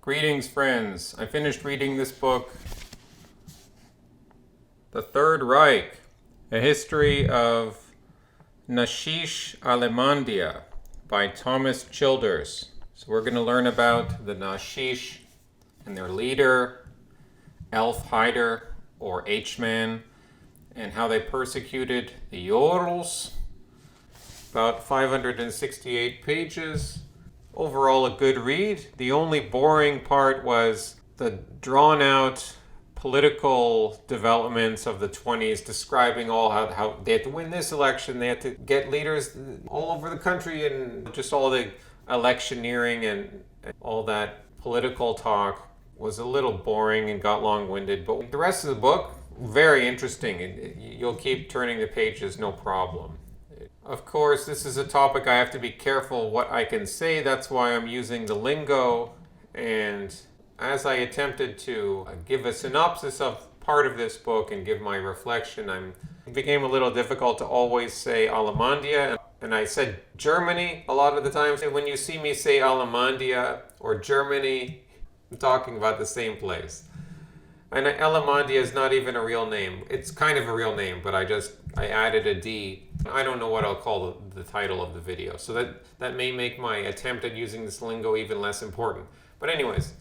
Greetings, friends. I finished reading this book, The Third Reich, A History of Naschisch Alemannia by Thomas Childers. So we're going to learn about the Naschisch and their leader, Elf Heider, or H-Man, and how they persecuted the Jorls. About 568 pages. Overall, a good read. The only boring part was the drawn-out political developments of the 20s, describing all how they had to win this election, they had to get leaders all over the country, and just all the electioneering and all that political talk was a little boring and got long-winded. But the rest of the book, very interesting. You'll keep turning the pages, no problem. Of course, this is a topic I have to be careful what I can say. That's why I'm using the lingo. And as I attempted to give a synopsis of part of this book and give my reflection, it became a little difficult to always say Alemannia. And I said Germany a lot of the times. And when you see me say Alemannia or Germany, I'm talking about the same place. And Alemannia is not even a real name. It's kind of a real name, but I added a D. I don't know what I'll call the title of the video. So that may make my attempt at using this lingo even less important. But anyways,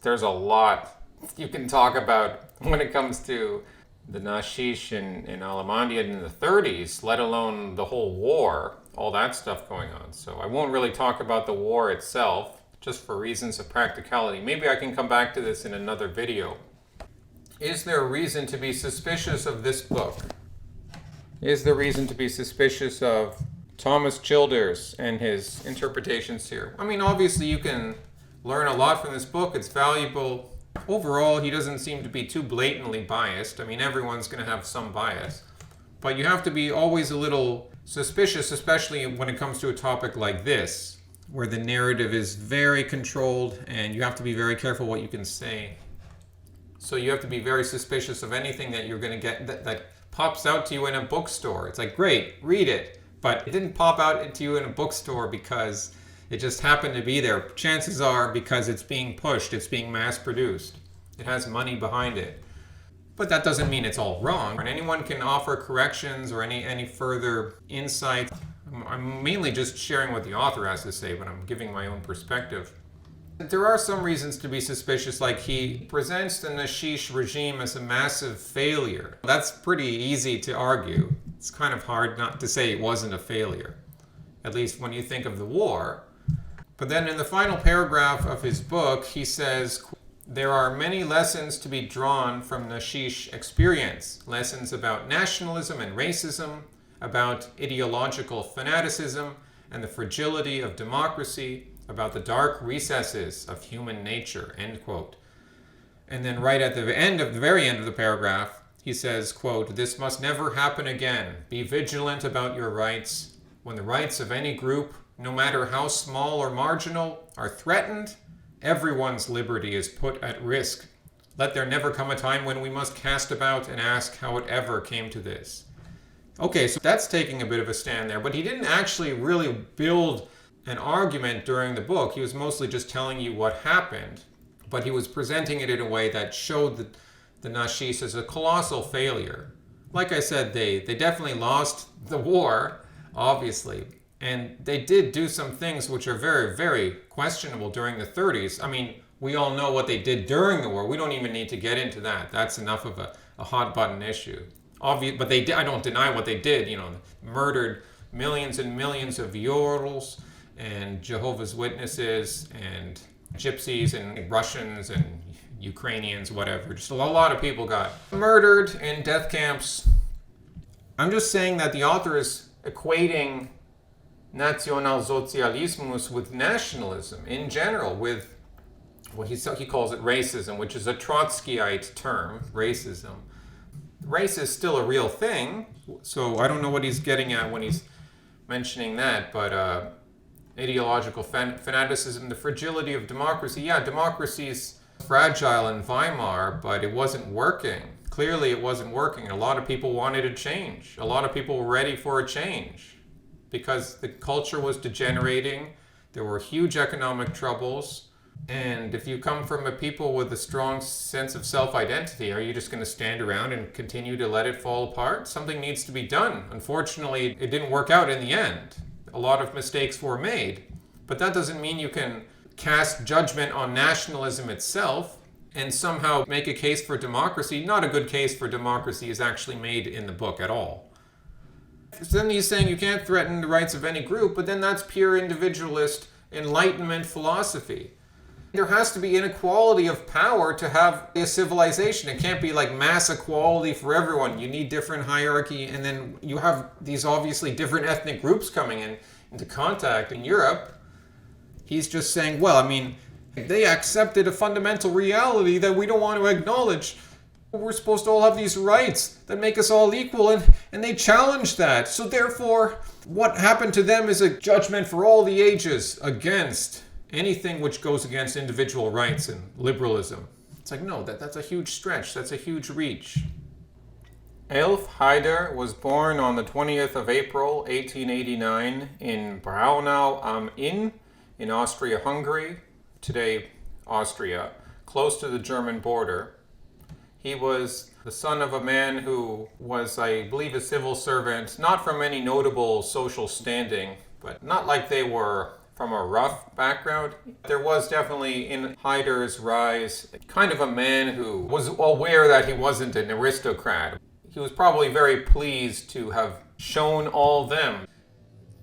there's a lot you can talk about when it comes to the Naschisch in Alemannia in the 30s, let alone the whole war, all that stuff going on. So I won't really talk about the war itself, just for reasons of practicality. Maybe I can come back to this in another video. Is there a reason to be suspicious of this book? Is there reason to be suspicious of Thomas Childers and his interpretations here? I mean, obviously you can learn a lot from this book. It's valuable. Overall, he doesn't seem to be too blatantly biased. I mean, everyone's going to have some bias. But you have to be always a little suspicious, especially when it comes to a topic like this, where the narrative is very controlled and you have to be very careful what you can say. So you have to be very suspicious of anything that you're going to get that pops out to you in a bookstore. It's like, great, read it. But it didn't pop out to you in a bookstore because it just happened to be there. Chances are because it's being pushed, it's being mass-produced. It has money behind it. But that doesn't mean it's all wrong. And anyone can offer corrections or any further insight. I'm mainly just sharing what the author has to say, but I'm giving my own perspective. There are some reasons to be suspicious, like he presents the Naschisch regime as a massive failure. That's pretty easy to argue. It's kind of hard not to say it wasn't a failure, at least when you think of the war. But then in the final paragraph of his book, he says, there are many lessons to be drawn from Naschisch experience. Lessons about nationalism and racism, about ideological fanaticism and the fragility of democracy, about the dark recesses of human nature, end quote. And then right at the very end of the paragraph, he says, quote, this must never happen again. Be vigilant about your rights. When the rights of any group, no matter how small or marginal, are threatened, everyone's liberty is put at risk. Let there never come a time when we must cast about and ask how it ever came to this. Okay, so that's taking a bit of a stand there, but he didn't actually really build an argument during the book. He was mostly just telling you what happened, but he was presenting it in a way that showed the Naschisch as a colossal failure. Like I said, they definitely lost the war, obviously, and they did do some things which are very, very questionable during the 30s. I mean, we all know what they did during the war. We don't even need to get into that. That's enough of a hot button issue. But they did, I don't deny what they did, murdered millions and millions of Jorls and Jehovah's Witnesses and Gypsies and Russians and Ukrainians, whatever. Just a lot of people got murdered in death camps. I'm just saying that the author is equating Nationalsozialismus with nationalism in general, with what he calls it racism, which is a Trotskyite term, racism. Race is still a real thing, so I don't know what he's getting at when he's mentioning that, but ideological fanaticism, the fragility of democracy. Yeah, democracy's fragile in Weimar, but it wasn't working. Clearly it wasn't working. A lot of people wanted a change. A lot of people were ready for a change because the culture was degenerating. There were huge economic troubles. And if you come from a people with a strong sense of self-identity, are you just going to stand around and continue to let it fall apart? Something needs to be done. Unfortunately, it didn't work out in the end. A lot of mistakes were made. But that doesn't mean you can cast judgment on nationalism itself and somehow make a case for democracy. Not a good case for democracy is actually made in the book at all. So then he's saying you can't threaten the rights of any group, but then that's pure individualist Enlightenment philosophy. There has to be inequality of power to have a civilization. It can't be like mass equality for everyone. You need different hierarchy, and then you have these obviously different ethnic groups coming into contact in Europe. He's just saying, well, I mean, they accepted a fundamental reality that we don't want to acknowledge. We're supposed to all have these rights that make us all equal, and they challenged that. So therefore, what happened to them is a judgment for all the ages against anything which goes against individual rights and liberalism. It's like, no, that's a huge stretch. That's a huge reach. Elf Haider was born on the 20th of April, 1889 in Braunau am Inn in Austria-Hungary, today Austria, close to the German border. He was the son of a man who was, I believe, a civil servant, not from any notable social standing, but not like they were from a rough background. There was definitely in Haider's rise kind of a man who was aware that he wasn't an aristocrat. He was probably very pleased to have shown all them.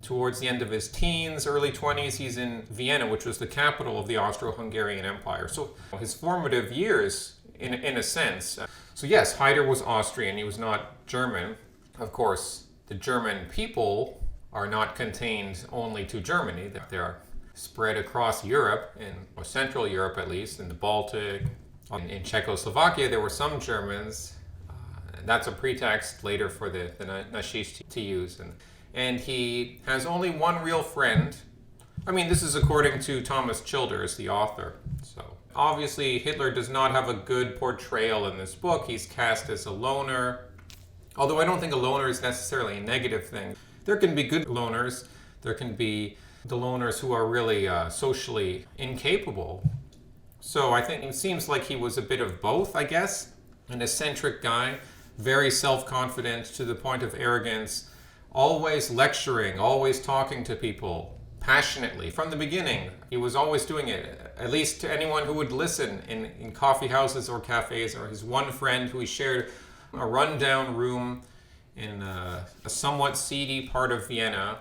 Towards the end of his teens, early 20s, he's in Vienna, which was the capital of the Austro-Hungarian Empire. So his formative years, in a sense. So yes, Haider was Austrian, he was not German. Of course, the German people are not contained only to Germany. They are spread across Europe, or Central Europe at least, in the Baltic. In Czechoslovakia, there were some Germans. That's a pretext later for the Naschisch to use. And he has only one real friend. I mean, this is according to Thomas Childers, the author. So obviously, Hitler does not have a good portrayal in this book. He's cast as a loner. Although I don't think a loner is necessarily a negative thing. There can be good loners. There can be the loners who are really socially incapable. So I think it seems like he was a bit of both, I guess. An eccentric guy, very self-confident to the point of arrogance, always lecturing, always talking to people passionately. From the beginning, he was always doing it, at least to anyone who would listen in coffee houses or cafes, or his one friend who he shared a rundown room in a somewhat seedy part of Vienna,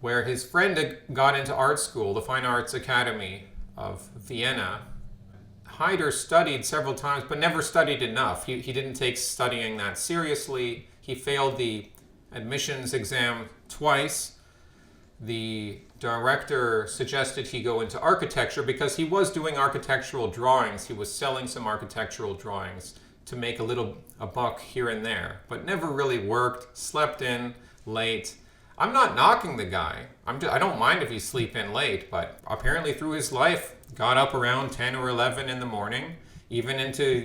where his friend had got into art school, the Fine Arts Academy of Vienna. Haider studied several times, but never studied enough. He didn't take studying that seriously. He failed the admissions exam twice. The director suggested he go into architecture because he was doing architectural drawings. He was selling some architectural drawings to make a buck here and there, but never really worked, slept in late. I'm not knocking the guy. I don't mind if you sleep in late, but apparently through his life, got up around 10 or 11 in the morning, even into,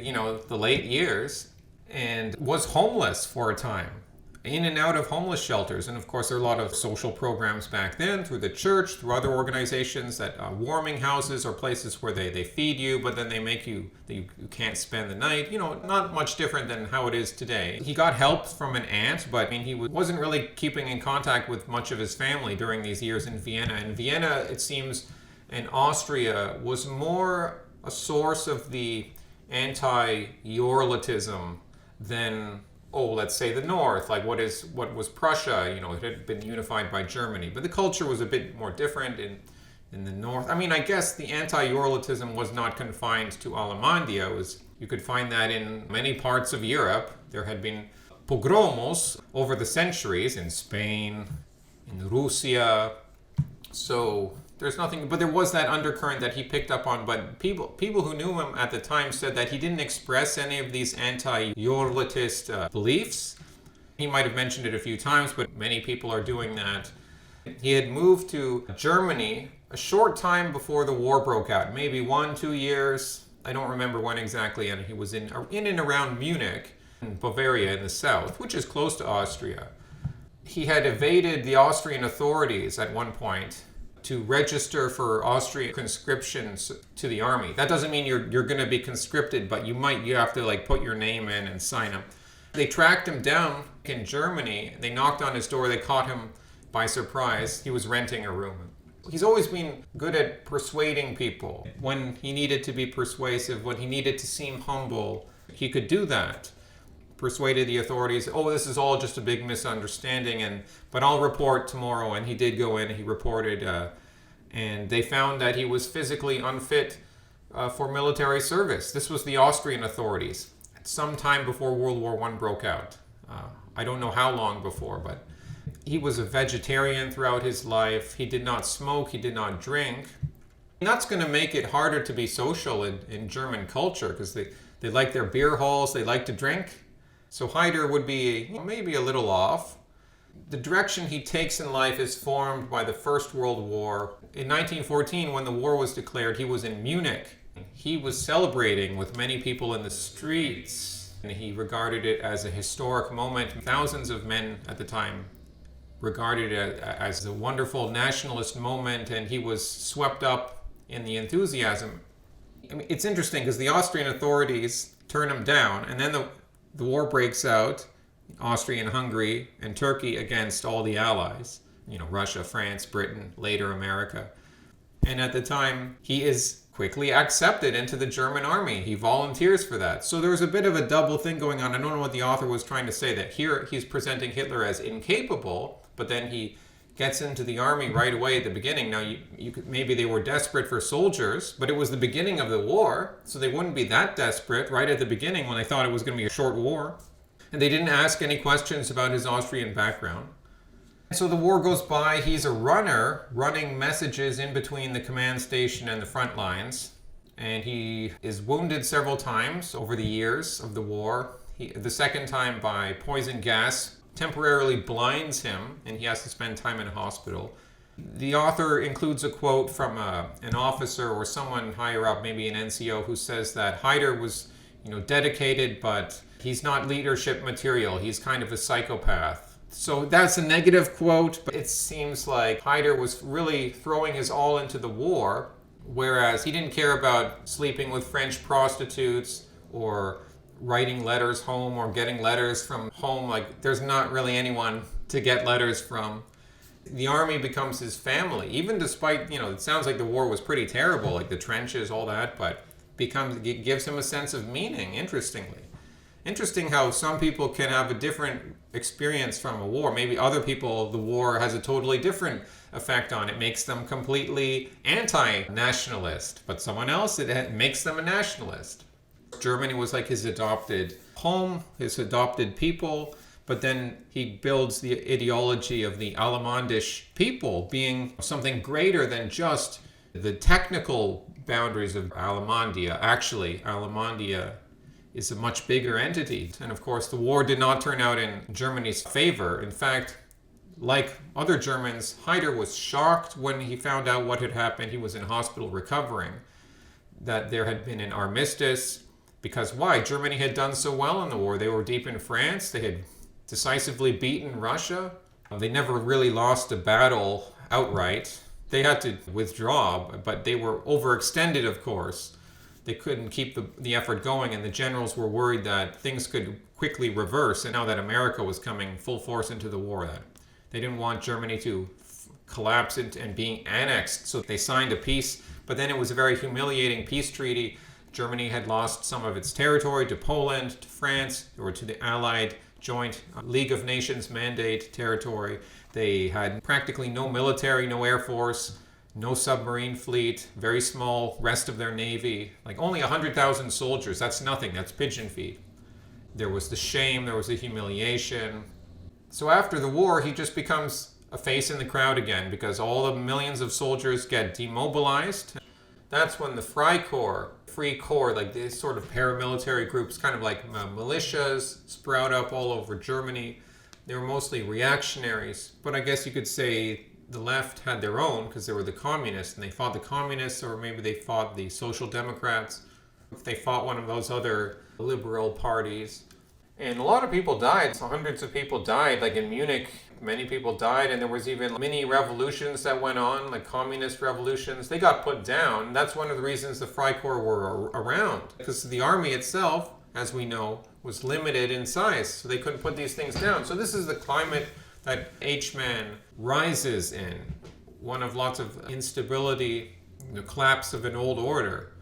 the late years, and was homeless for a time, in and out of homeless shelters. And of course, there are a lot of social programs back then through the church, through other organizations, that warming houses or places where they feed you, but then they make you can't spend the night. Not much different than how it is today. He got help from an aunt, but he wasn't really keeping in contact with much of his family during these years in Vienna. And Vienna, it seems, and Austria was more a source of the anti-Euralitism than, let's say the North, like what was Prussia. It had been unified by Germany, but the culture was a bit more different in the North. I mean, I guess the anti-Euralitism was not confined to Alemannia. You could find that in many parts of Europe. There had been pogromos over the centuries in Spain, in Russia. So there's nothing, but there was that undercurrent that he picked up on. But people who knew him at the time said that he didn't express any of these anti-Euralitist beliefs. He might have mentioned it a few times, but many people are doing that. He had moved to Germany a short time before the war broke out, maybe 1-2 years. I don't remember when exactly, and he was in and around Munich, in Bavaria in the south, which is close to Austria. He had evaded the Austrian authorities at one point to register for Austrian conscriptions to the army. That doesn't mean you're going to be conscripted, but you have to like put your name in and sign up. They tracked him down in Germany. They knocked on his door. They caught him by surprise. He was renting a room. He's always been good at persuading people. When he needed to be persuasive, when he needed to seem humble, he could do that. Persuaded the authorities, oh, this is all just a big misunderstanding, but I'll report tomorrow. And he did go in, he reported, and they found that he was physically unfit for military service. This was the Austrian authorities, sometime before World War I broke out. I don't know how long before, but he was a vegetarian throughout his life. He did not smoke, he did not drink. And that's going to make it harder to be social in German culture, because they like their beer halls, they like to drink. So Haider would be maybe a little off. The direction he takes in life is formed by the First World War. In 1914, when the war was declared, he was in Munich. He was celebrating with many people in the streets, and he regarded it as a historic moment. Thousands of men at the time regarded it as a wonderful nationalist moment, and he was swept up in the enthusiasm. I mean, it's interesting because the Austrian authorities turn him down, and then the war breaks out, Austria and Hungary and Turkey against all the allies, Russia, France, Britain, later America. And at the time, he is quickly accepted into the German army. He volunteers for that. So there was a bit of a double thing going on. I don't know what the author was trying to say, that here he's presenting Hitler as incapable, but then he gets into the army right away at the beginning. Now, you could, maybe they were desperate for soldiers, but it was the beginning of the war, so they wouldn't be that desperate right at the beginning when they thought it was going to be a short war. And they didn't ask any questions about his Austrian background. So the war goes by. He's a runner, running messages in between the command station and the front lines. And he is wounded several times over the years of the war. The second time by poison gas temporarily blinds him, and he has to spend time in a hospital. The author includes a quote from an officer or someone higher up, maybe an NCO, who says that Haider was, dedicated, but he's not leadership material. He's kind of a psychopath. So that's a negative quote, but it seems like Haider was really throwing his all into the war, whereas he didn't care about sleeping with French prostitutes or writing letters home or getting letters from home. Like, there's not really anyone to get letters from. The army becomes his family, even despite, it sounds like the war was pretty terrible, like the trenches, all that, but it gives him a sense of meaning, interestingly. Interesting how some people can have a different experience from a war. Maybe other people, the war has a totally different effect on. It makes them completely anti-nationalist, but someone else, it makes them a nationalist. Germany was like his adopted home, his adopted people, but then he builds the ideology of the Alemannisch people being something greater than just the technical boundaries of Alemannia. Actually, Alemannia is a much bigger entity. And of course, the war did not turn out in Germany's favor. In fact, like other Germans, Haider was shocked when he found out what had happened. He was in hospital recovering, that there had been an armistice. Because why? Germany had done so well in the war. They were deep in France. They had decisively beaten Russia. They never really lost a battle outright. They had to withdraw, but they were overextended, of course. They couldn't keep the effort going, and the generals were worried that things could quickly reverse. And now that America was coming full force into the war, that they didn't want Germany to collapse and being annexed. So they signed a peace, but then it was a very humiliating peace treaty. Germany had lost some of its territory to Poland, to France, or to the Allied Joint League of Nations mandate territory. They had practically no military, no air force, no submarine fleet, very small rest of their navy, like only 100,000 soldiers. That's nothing, that's pigeon feed. There was the shame, there was the humiliation. So after the war, he just becomes a face in the crowd again, because all the millions of soldiers get demobilized. That's when the Frei Corps, Free Corps, like these sort of paramilitary groups, kind of like militias, sprout up all over Germany. They were mostly reactionaries, but I guess you could say the left had their own, because they were the communists, and they fought the communists, or maybe they fought the social democrats. They fought one of those other liberal parties. And a lot of people died. So hundreds of people died. Like in Munich, many people died. And there was even mini revolutions that went on, like communist revolutions. They got put down. That's one of the reasons the Frei Corps were around. Because the army itself, as we know, was limited in size. So they couldn't put these things down. So this is the climate that H-man rises in. One of lots of instability, the collapse of an old order.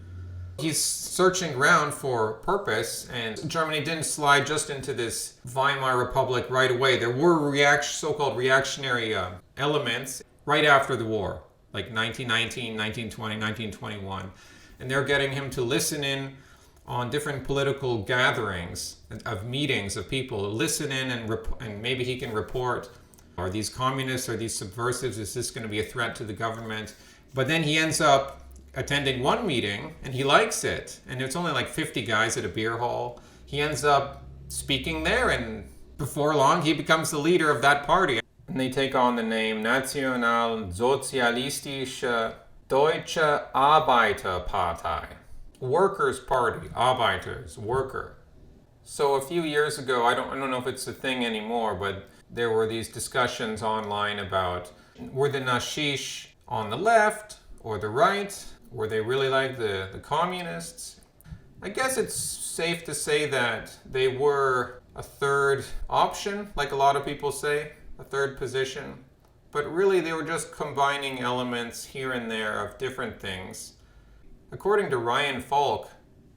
He's searching around for purpose, and Germany didn't slide just into this Weimar Republic right away. There were so-called reactionary elements right after the war, like 1919, 1920, 1921. And they're getting him to listen in on different political gatherings of meetings of people. Listen in and maybe he can report, are these communists, are these subversives, is this going to be a threat to the government? But then he ends up attending one meeting and he likes it, and it's only like 50 guys at a beer hall. He ends up speaking there, and before long he becomes the leader of that party, and they take on the name Nationalsozialistische Deutsche Arbeiterpartei, Workers' Party. Arbeiters, worker. So a few years ago, I don't know if it's a thing anymore, but there were these discussions online about, were the Naschisch on the left or the right? Were they really like the communists? I guess it's safe to say that they were a third option, like a lot of people say, a third position. But really they were just combining elements here and there of different things. According to Ryan Falk,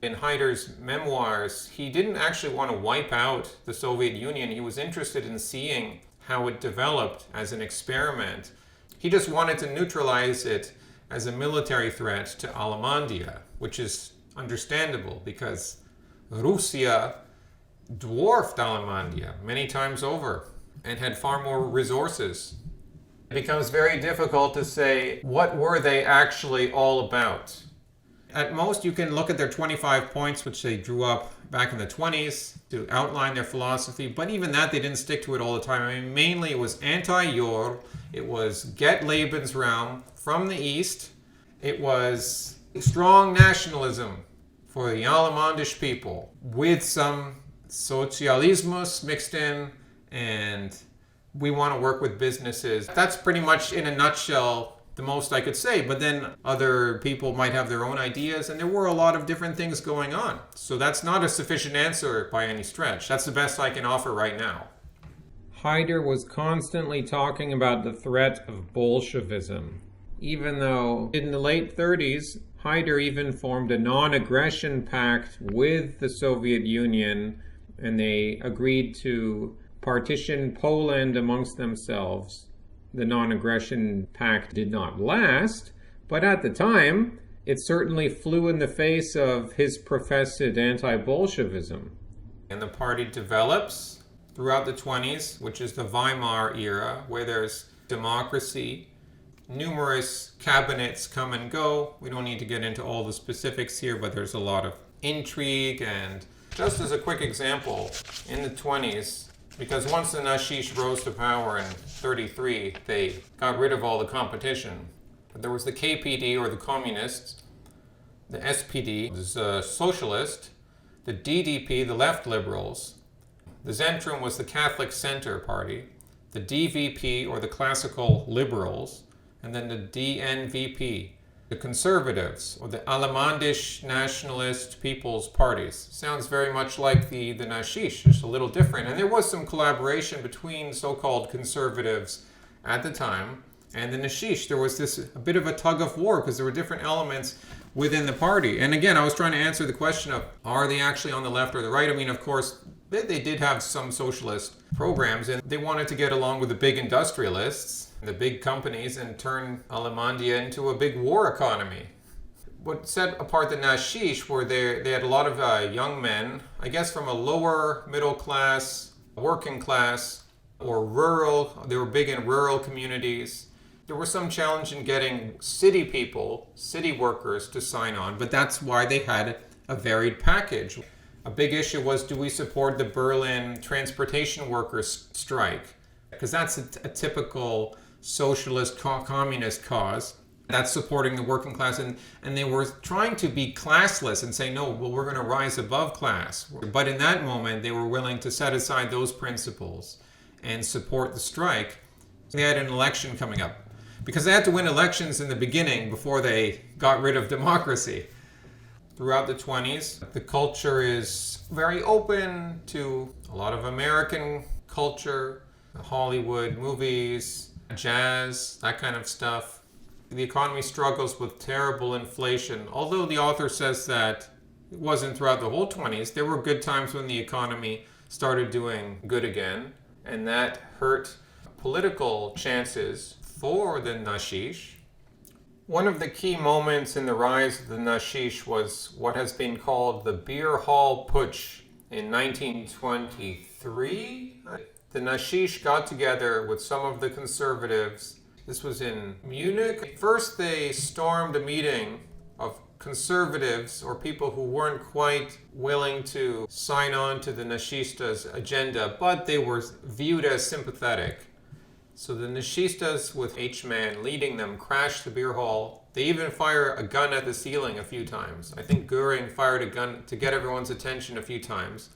in Haider's memoirs, he didn't actually want to wipe out the Soviet Union. He was interested in seeing how it developed as an experiment. He just wanted to neutralize it as a military threat to Alemannia, which is understandable because Russia dwarfed Alemannia many times over and had far more resources. It becomes very difficult to say what were they actually all about. At most, you can look at their 25 points, which they drew up back in the 20s to outline their philosophy, but even that, they didn't stick to it all the time. I mean, mainly it was anti-Jur, it was get Lebensraum from the East, it was strong nationalism for the Alemannish people, with some socialismus mixed in, and we want to work with businesses. That's pretty much, in a nutshell, the most I could say, but then other people might have their own ideas, and there were a lot of different things going on. So that's not a sufficient answer by any stretch. That's the best I can offer right now. Haider was constantly talking about the threat of Bolshevism, even though in the late 30s, Haider even formed a non-aggression pact with the Soviet Union, and they agreed to partition Poland amongst themselves. The non-aggression pact did not last, but at the time, it certainly flew in the face of his professed anti-Bolshevism. And the party develops throughout the 20s, which is the Weimar era, where there's democracy, numerous cabinets come and go. We don't need to get into all the specifics here, but there's a lot of intrigue. And just as a quick example, in the 20s, because once the Naschisch rose to power in 1933, they got rid of all the competition. But there was the KPD, or the communists, the SPD, was socialist, the DDP, the left liberals, the Zentrum was the Catholic Center Party, the DVP, or the classical liberals, and then the DNVP, the conservatives, or the Alemannish Nationalist People's Parties. Sounds very much like the Naschisch, just a little different. And there was some collaboration between so-called conservatives at the time and the Naschisch. There was a bit of a tug of war because there were different elements within the party. And again, I was trying to answer the question of, are they actually on the left or the right? I mean, of course, they did have some socialist programs, and they wanted to get along with the big industrialists, the big companies, and turn Alemannia into a big war economy. What set apart the Naschisch were they had a lot of young men, I guess from a lower middle class, working class, or rural. They were big in rural communities. There was some challenge in getting city people, city workers to sign on, but that's why they had a varied package. A big issue was, do we support the Berlin transportation workers strike? Because that's a typical socialist communist cause. That's supporting the working class. And they were trying to be classless and say, no, well, we're going to rise above class. But in that moment, they were willing to set aside those principles and support the strike. They had an election coming up because they had to win elections in the beginning before they got rid of democracy. Throughout the 20s, the culture is very open to a lot of American culture, Hollywood movies, jazz, that kind of stuff. The economy struggles with terrible inflation. Although the author says that it wasn't throughout the whole 20s, there were good times when the economy started doing good again, and that hurt political chances for the Naschisch. One of the key moments in the rise of the Naschisch was what has been called the Beer Hall Putsch in 1923. The Naschisch got together with some of the conservatives. This was in Munich. First, they stormed a meeting of conservatives or people who weren't quite willing to sign on to the Naschistas' agenda, but they were viewed as sympathetic. So the Naschistas, with H-Man leading them, crashed the beer hall. They even fired a gun at the ceiling a few times. I think Goering fired a gun to get everyone's attention a few times.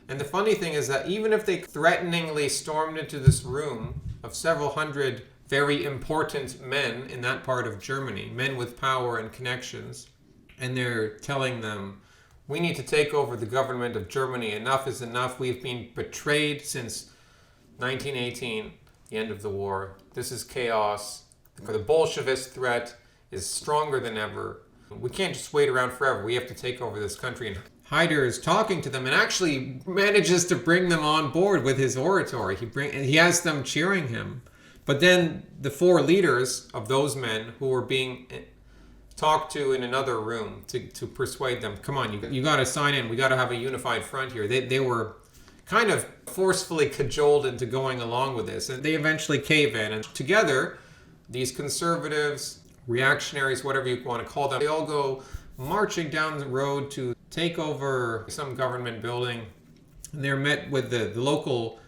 And the funny thing is that even if they threateningly stormed into this room of several hundred very important men in that part of Germany, men with power and connections, and they're telling them, we need to take over the government of Germany. Enough is enough. We've been betrayed since 1918, the end of the war. This is chaos. The Bolshevist threat is stronger than ever. We can't just wait around forever. We have to take over this country. And Haider is talking to them and actually manages to bring them on board with his oratory. He has them cheering him. But then the four leaders of those men who were being talked to in another room to persuade them, come on, you got to sign in. We got to have a unified front here. They were kind of forcefully cajoled into going along with this. And they eventually cave in. And together, these conservatives, reactionaries, whatever you want to call them, they all go marching down the road to take over some government building. And they're met with the local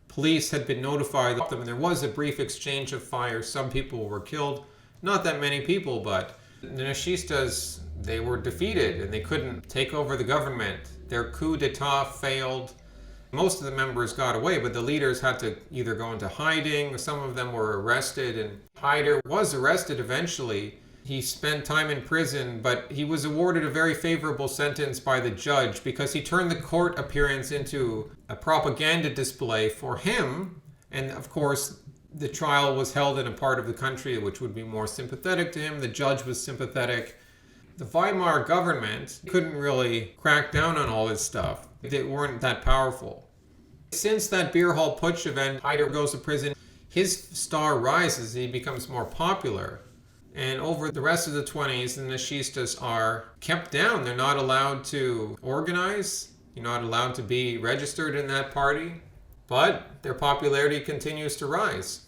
police had been notified of them, and there was a brief exchange of fire. Some people were killed. Not that many people, but the Naschistas, they were defeated and they couldn't take over the government. Their coup d'etat failed. Most of the members got away, but the leaders had to either go into hiding, some of them were arrested, and Haider was arrested eventually. He spent time in prison, but he was awarded a very favorable sentence by the judge because he turned the court appearance into a propaganda display for him. And of course, the trial was held in a part of the country which would be more sympathetic to him. The judge was sympathetic. The Weimar government couldn't really crack down on all this stuff. They weren't that powerful. Since that beer hall putsch event, Haider goes to prison. His star rises. He becomes more popular. And over the rest of the 20s, the Naschistas are kept down. They're not allowed to organize. You're not allowed to be registered in that party. But their popularity continues to rise.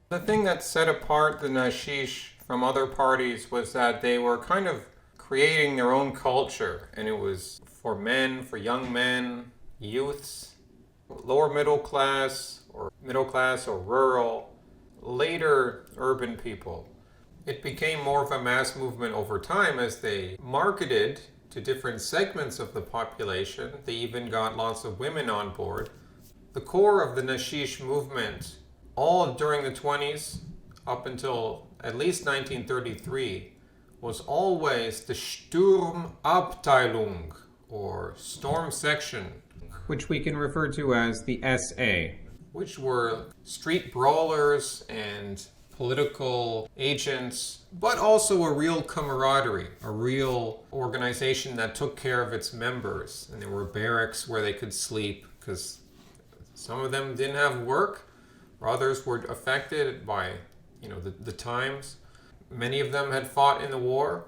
The thing that set apart the Naschisch from other parties was that they were kind of creating their own culture. And it was for men, for young men, youths, lower middle class or rural, later urban people. It became more of a mass movement over time as they marketed to different segments of the population. They even got lots of women on board. The core of the Naschisch movement, all during the 20s, up until at least 1933, was always the Sturmabteilung, or storm section, which we can refer to as the SA, which were street brawlers and political agents, but also a real camaraderie, a real organization that took care of its members. And there were barracks where they could sleep because some of them didn't have work, or others were affected by, the times. Many of them had fought in the war.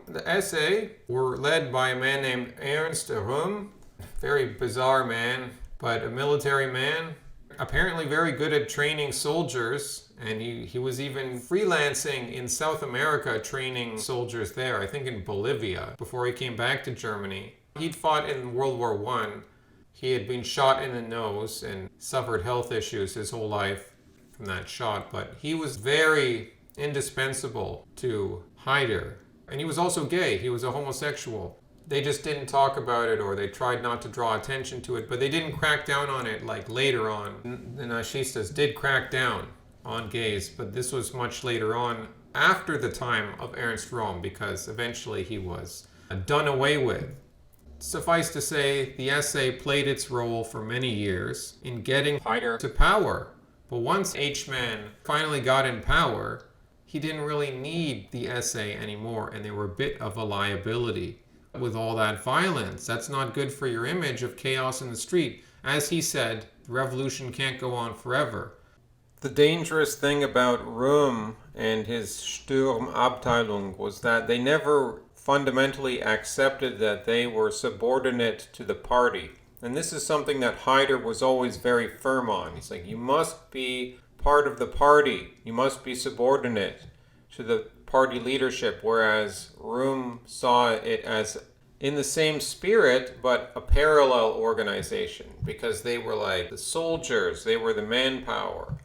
The SA were led by a man named Ernst Röhm, very bizarre man, but a military man, apparently very good at training soldiers. And he was even freelancing in South America, training soldiers there, I think in Bolivia, before he came back to Germany. He'd fought in World War I. He had been shot in the nose and suffered health issues his whole life from that shot. But he was very indispensable to Haider. And he was also gay. He was a homosexual. They just didn't talk about it, or they tried not to draw attention to it, but they didn't crack down on it like later on. The Naschistas did crack down on gays, but this was much later on, after the time of Ernst Röhm, because eventually he was done away with. Suffice to say, the SA played its role for many years in getting Haider to power. But once H-Man finally got in power, he didn't really need the SA anymore, and they were a bit of a liability. With all that violence, that's not good for your image of chaos in the street. As he said, the revolution can't go on forever. The dangerous thing about Röhm and his Sturmabteilung was that they never fundamentally accepted that they were subordinate to the party. And this is something that Haider was always very firm on. He's like, you must be part of the party. You must be subordinate to the party leadership, whereas Röhm saw it as in the same spirit, but a parallel organization, because they were like the soldiers, they were the manpower.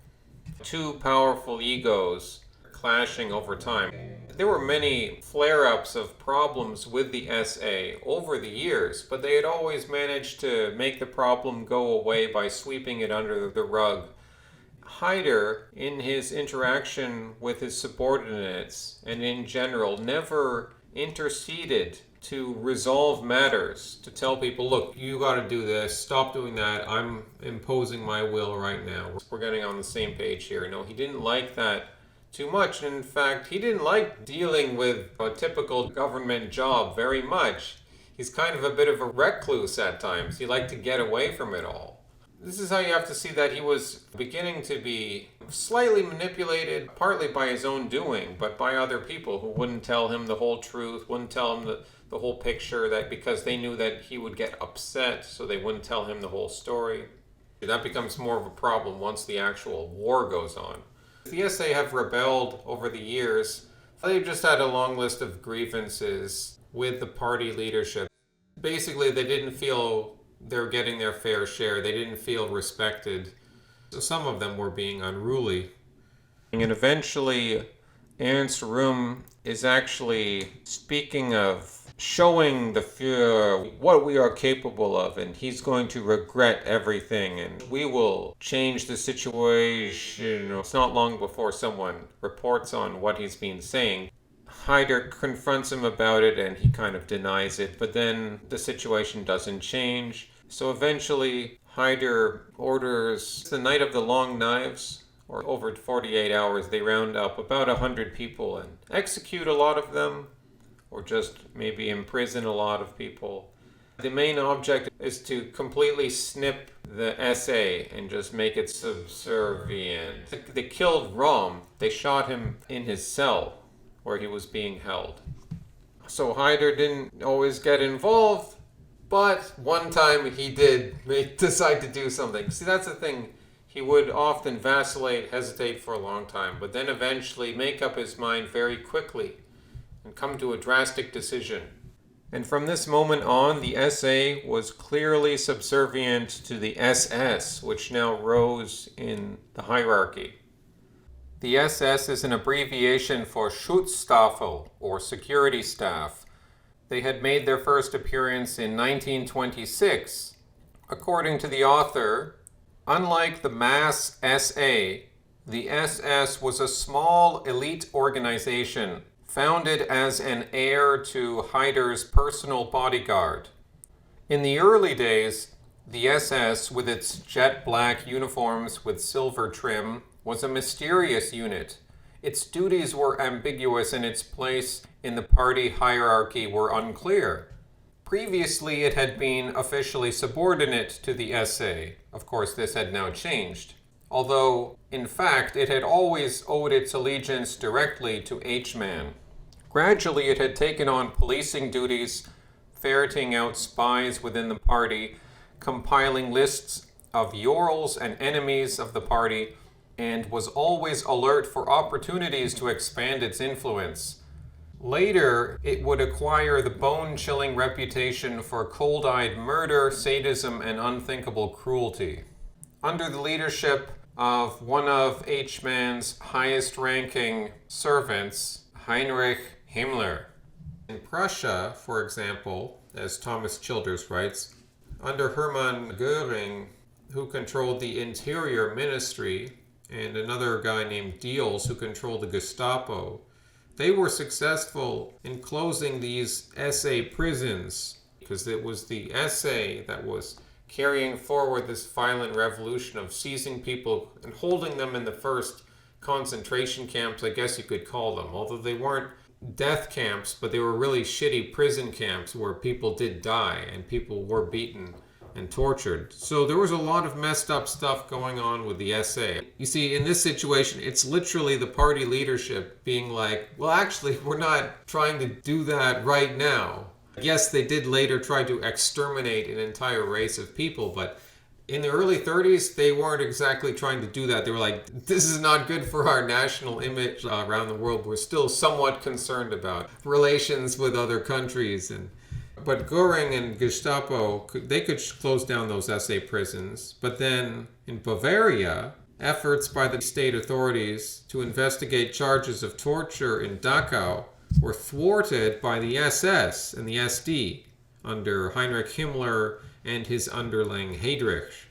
Two powerful egos clashing over time. There were many flare-ups of problems with the SA over the years, but they had always managed to make the problem go away by sweeping it under the rug. Haider, in his interaction with his subordinates and in general, never interceded to resolve matters, to tell people, look, you got to do this, stop doing that, I'm imposing my will right now. We're getting on the same page here. No, he didn't like that too much. In fact, he didn't like dealing with a typical government job very much. He's kind of a bit of a recluse at times. He liked to get away from it all. This is how you have to see that he was beginning to be slightly manipulated, partly by his own doing, but by other people who wouldn't tell him the whole truth, wouldn't tell him the whole picture, that because they knew that he would get upset, so they wouldn't tell him the whole story. That becomes more of a problem once the actual war goes on. The SA have rebelled over the years. They've just had a long list of grievances with the party leadership. Basically, they didn't feel they're getting their fair share. They didn't feel respected. So some of them were being unruly. And eventually, Ernst Röhm is actually speaking of showing the Führer what we are capable of, and he's going to regret everything, and we will change the situation. It's not long before someone reports on what he's been saying. Haider confronts him about it, and he kind of denies it, but then the situation doesn't change. So eventually, Haider orders the Night of the Long Knives, or over 48 hours, they round up about 100 people and execute a lot of them, or just maybe imprison a lot of people. The main object is to completely snip the SA and just make it subservient. They killed Röhm. They shot him in his cell where he was being held. So Haider didn't always get involved, but one time he did decide to do something. See, that's the thing. He would often vacillate, hesitate for a long time, but then eventually make up his mind very quickly and come to a drastic decision. And from this moment on, the SA was clearly subservient to the SS, which now rose in the hierarchy. The SS is an abbreviation for Schutzstaffel, or security staff. They had made their first appearance in 1926. According to the author, unlike the mass SA, the SS was a small elite organization founded as an heir to Haider's personal bodyguard. In the early days, the SS, with its jet black uniforms with silver trim, was a mysterious unit. Its duties were ambiguous and its place in the party hierarchy were unclear. Previously, it had been officially subordinate to the SA. Of course, this had now changed. Although, in fact, it had always owed its allegiance directly to H-Man. Gradually, it had taken on policing duties, ferreting out spies within the party, compiling lists of Urals and enemies of the party, and was always alert for opportunities to expand its influence. Later, it would acquire the bone-chilling reputation for cold-eyed murder, sadism, and unthinkable cruelty. Under the leadership of one of H-Man's highest-ranking servants, Heinrich Himmler. In Prussia, for example, as Thomas Childers writes, under Hermann Göring, who controlled the Interior Ministry, and another guy named Diels, who controlled the Gestapo, they were successful in closing these SA prisons, because it was the SA that was carrying forward this violent revolution of seizing people and holding them in the first concentration camps, I guess you could call them, although they weren't death camps, but they were really shitty prison camps where people did die and people were beaten and tortured. So there was a lot of messed up stuff going on with the SA. You see, in this situation, it's literally the party leadership being like, well, actually, we're not trying to do that right now. Yes, they did later try to exterminate an entire race of people, but in the early 30s, they weren't exactly trying to do that. They were like, this is not good for our national image around the world. We're still somewhat concerned about relations with other countries. But Göring and Gestapo, they could close down those SA prisons. But then in Bavaria, efforts by the state authorities to investigate charges of torture in Dachau were thwarted by the SS and the SD under Heinrich Himmler and his underling Heydrich.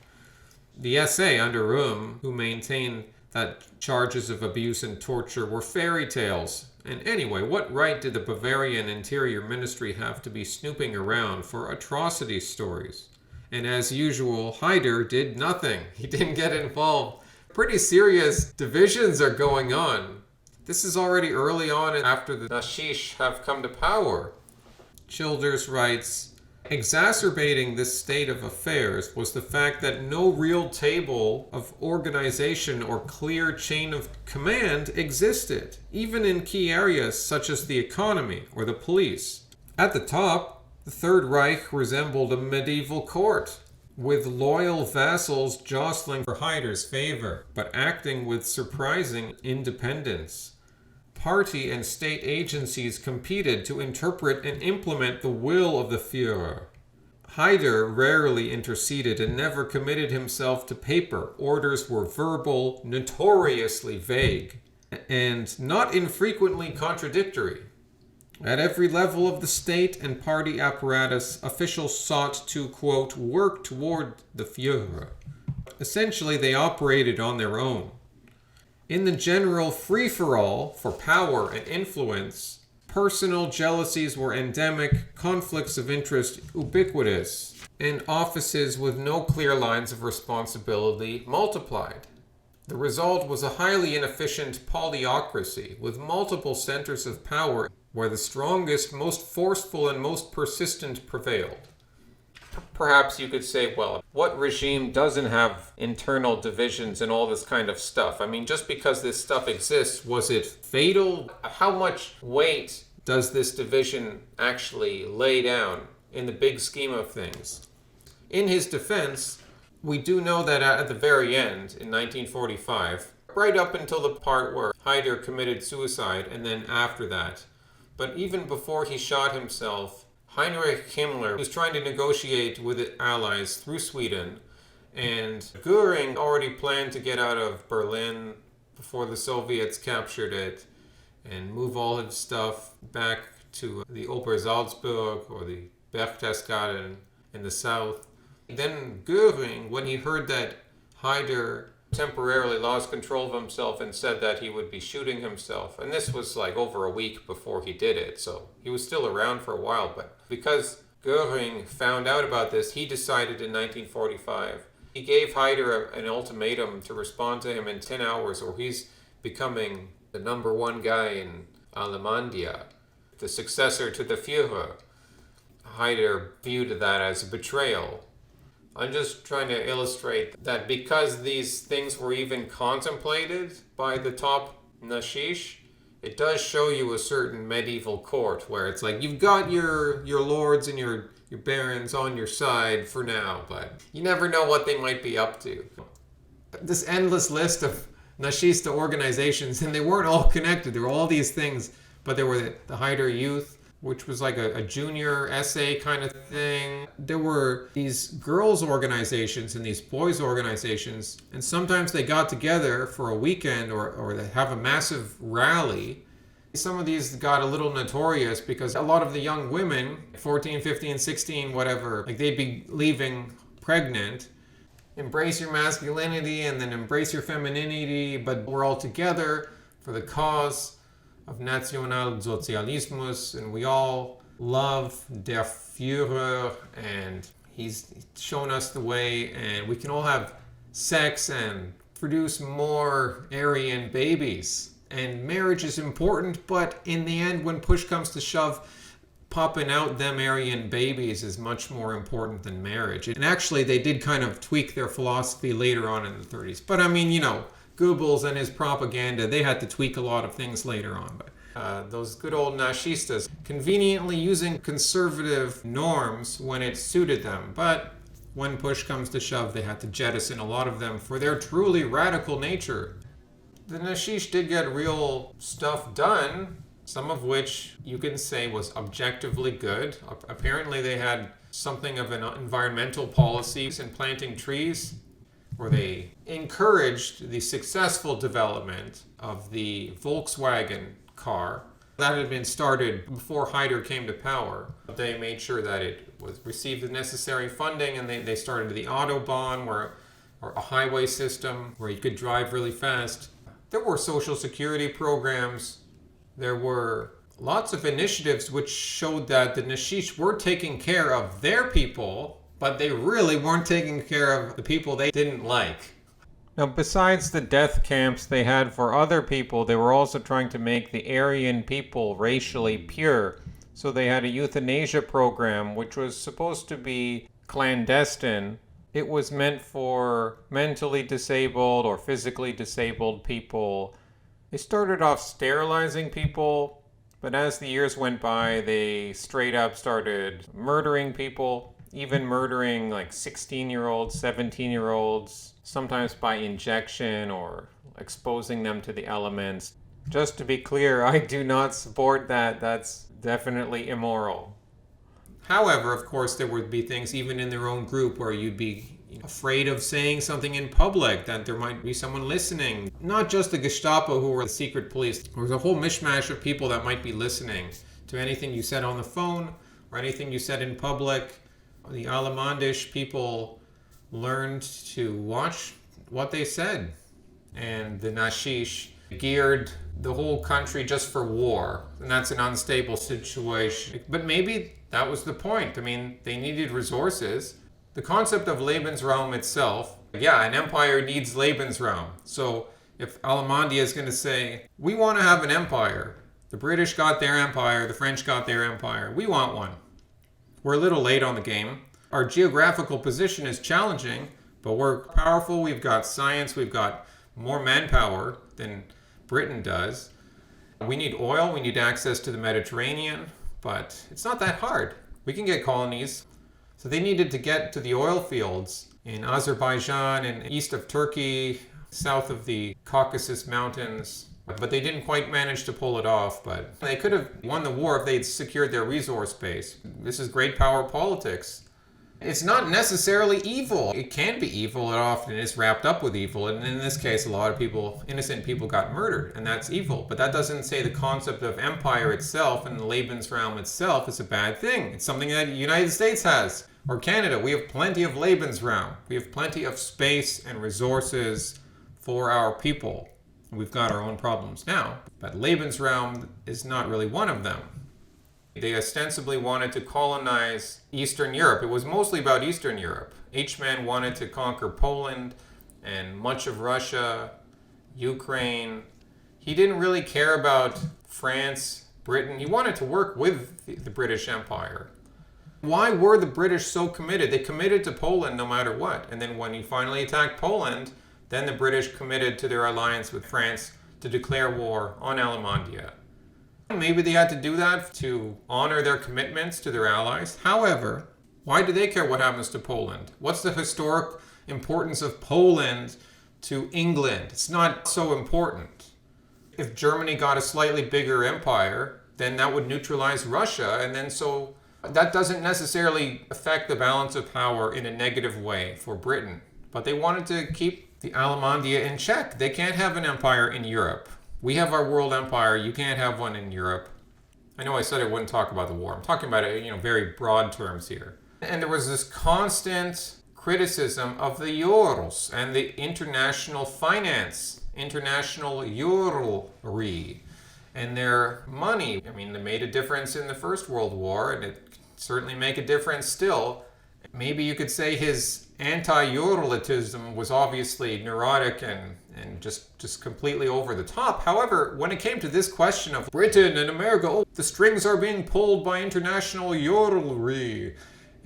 The SA under Röhm, who maintained that charges of abuse and torture were fairy tales. And anyway, what right did the Bavarian Interior Ministry have to be snooping around for atrocity stories? And as usual, Haider did nothing. He didn't get involved. Pretty serious divisions are going on. This is already early on after the Naschisch have come to power. Childers writes, exacerbating this state of affairs was the fact that no real table of organization or clear chain of command existed, even in key areas such as the economy or the police. At the top, the Third Reich resembled a medieval court, with loyal vassals jostling for Haider's favor, but acting with surprising independence. Party and state agencies competed to interpret and implement the will of the Führer. Haider rarely interceded and never committed himself to paper. Orders were verbal, notoriously vague, and not infrequently contradictory. At every level of the state and party apparatus, officials sought to, quote, work toward the Führer. Essentially, they operated on their own. In the general free-for-all for power and influence, personal jealousies were endemic, conflicts of interest ubiquitous, and offices with no clear lines of responsibility multiplied. The result was a highly inefficient polyocracy with multiple centers of power where the strongest, most forceful, and most persistent prevailed. Perhaps you could say, well, what regime doesn't have internal divisions and all this kind of stuff? I mean, just because this stuff exists, was it fatal? How much weight does this division actually lay down in the big scheme of things? In his defense, we do know that at the very end, in 1945, right up until the part where Haider committed suicide, and then after that, but even before he shot himself, Heinrich Himmler was trying to negotiate with the Allies through Sweden, and Göring already planned to get out of Berlin before the Soviets captured it and move all his stuff back to the Obersalzberg or the Berchtesgaden in the south. Then Göring, when he heard that Haider temporarily lost control of himself and said that he would be shooting himself, and this was like over a week before he did it, so he was still around for a while, but because Göring found out about this, he decided in 1945, he gave Haider an ultimatum to respond to him in 10 hours or he's becoming the number one guy in Alemannia, the successor to the Führer. Haider viewed that as a betrayal. I'm just trying to illustrate that because these things were even contemplated by the top Nashisch, it does show you a certain medieval court where it's like you've got your lords and your barons on your side for now, but you never know what they might be up to. This endless list of Naschista organizations, and they weren't all connected. There were all these things, but there were the Haider Youth, which was like a junior essay kind of thing. There were these girls' organizations and these boys' organizations, and sometimes they got together for a weekend or they have a massive rally. Some of these got a little notorious because a lot of the young women, 14, 15, 16, whatever, like they'd be leaving pregnant. Embrace your masculinity and then embrace your femininity, but we're all together for the cause of Nationalsozialismus, and we all love der Führer, and he's shown us the way, and we can all have sex and produce more Aryan babies. And marriage is important, but in the end, when push comes to shove, popping out them Aryan babies is much more important than marriage. And actually, they did kind of tweak their philosophy later on in the 30s. But I mean, Goebbels and his propaganda, they had to tweak a lot of things later on. But those good old Naschistas, conveniently using conservative norms when it suited them. But when push comes to shove, they had to jettison a lot of them for their truly radical nature. The Naschisch did get real stuff done, some of which you can say was objectively good. Apparently they had something of an environmental policy in planting trees, where they encouraged the successful development of the Volkswagen car. That had been started before Haider came to power. They made sure that it received the necessary funding, and they started the Autobahn, or a highway system where you could drive really fast. There were social security programs. There were lots of initiatives which showed that the Naschisch were taking care of their people, but they really weren't taking care of the people they didn't like. Now, besides the death camps they had for other people, they were also trying to make the Aryan people racially pure. So they had a euthanasia program, which was supposed to be clandestine. It was meant for mentally disabled or physically disabled people. They started off sterilizing people, but as the years went by, they straight up started murdering people. Even murdering like 16-year-olds, 17-year-olds, sometimes by injection or exposing them to the elements. Just to be clear, I do not support that. That's definitely immoral. However, of course, there would be things even in their own group where you'd be afraid of saying something in public, that there might be someone listening. Not just the Gestapo, who were the secret police. There was a whole mishmash of people that might be listening to anything you said on the phone or anything you said in public. The Alemandisch people learned to watch what they said, and the Naschisch geared the whole country just for war, and that's an unstable situation. But maybe that was the point. I mean, they needed resources. The concept of Lebensraum itself, an empire needs Lebensraum. So if Alemandia is going to say, we want to have an empire, the British got their empire, the French got their empire, we want one. We're a little late on the game. Our geographical position is challenging, but we're powerful. We've got science. We've got more manpower than Britain does. We need oil. We need access to the Mediterranean, but it's not that hard. We can get colonies. So they needed to get to the oil fields in Azerbaijan and east of Turkey, south of the Caucasus Mountains. But they didn't quite manage to pull it off. But they could have won the war if they'd secured their resource base. This is great power politics. It's not necessarily evil. It can be evil. It often is wrapped up with evil. And in this case, a lot of people, innocent people, got murdered. And that's evil. But that doesn't say the concept of empire itself and the Lebensraum itself is a bad thing. It's something that the United States has. Or Canada. We have plenty of Lebensraum. We have plenty of space and resources for our people. We've got our own problems now, but Lebensraum is not really one of them. They ostensibly wanted to colonize Eastern Europe. It was mostly about Eastern Europe. Each man wanted to conquer Poland and much of Russia, Ukraine. He didn't really care about France, Britain. He wanted to work with the British Empire. Why were the British so committed? They committed to Poland no matter what. And then when he finally attacked Poland, then the British committed to their alliance with France to declare war on Alemandia. Maybe they had to do that to honor their commitments to their allies. However, why do they care what happens to Poland? What's the historic importance of Poland to England? It's not so important. If Germany got a slightly bigger empire, then that would neutralize Russia. And then so that doesn't necessarily affect the balance of power in a negative way for Britain. But they wanted to keep the Alemannia in check. They can't have an empire in Europe. We have our world empire. You can't have one in Europe. I know I said I wouldn't talk about the war. I'm talking about it, very broad terms here. And there was this constant criticism of the euros and the international finance, international euroi, and their money. I mean, they made a difference in the First World War, and it certainly make a difference still. Maybe you could say his anti-Eurolitism was obviously neurotic and just completely over the top. However, when it came to this question of Britain and America, the strings are being pulled by international Euroi,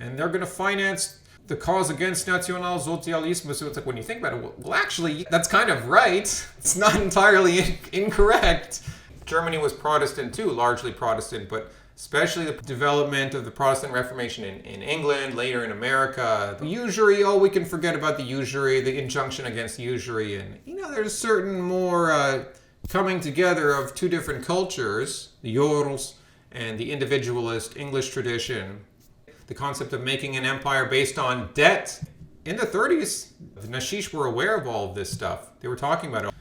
and they're going to finance the cause against Nationalsozialism. So it's like, when you think about it, well, actually, that's kind of right. It's not entirely incorrect. Germany was Protestant too, largely Protestant, but especially the development of the Protestant Reformation in England, later in America. The usury, we can forget about the usury, the injunction against usury. And, there's certain more coming together of two different cultures, the Jorls and the individualist English tradition. The concept of making an empire based on debt. In the 30s, the Naschisch were aware of all of this stuff. They were talking about it.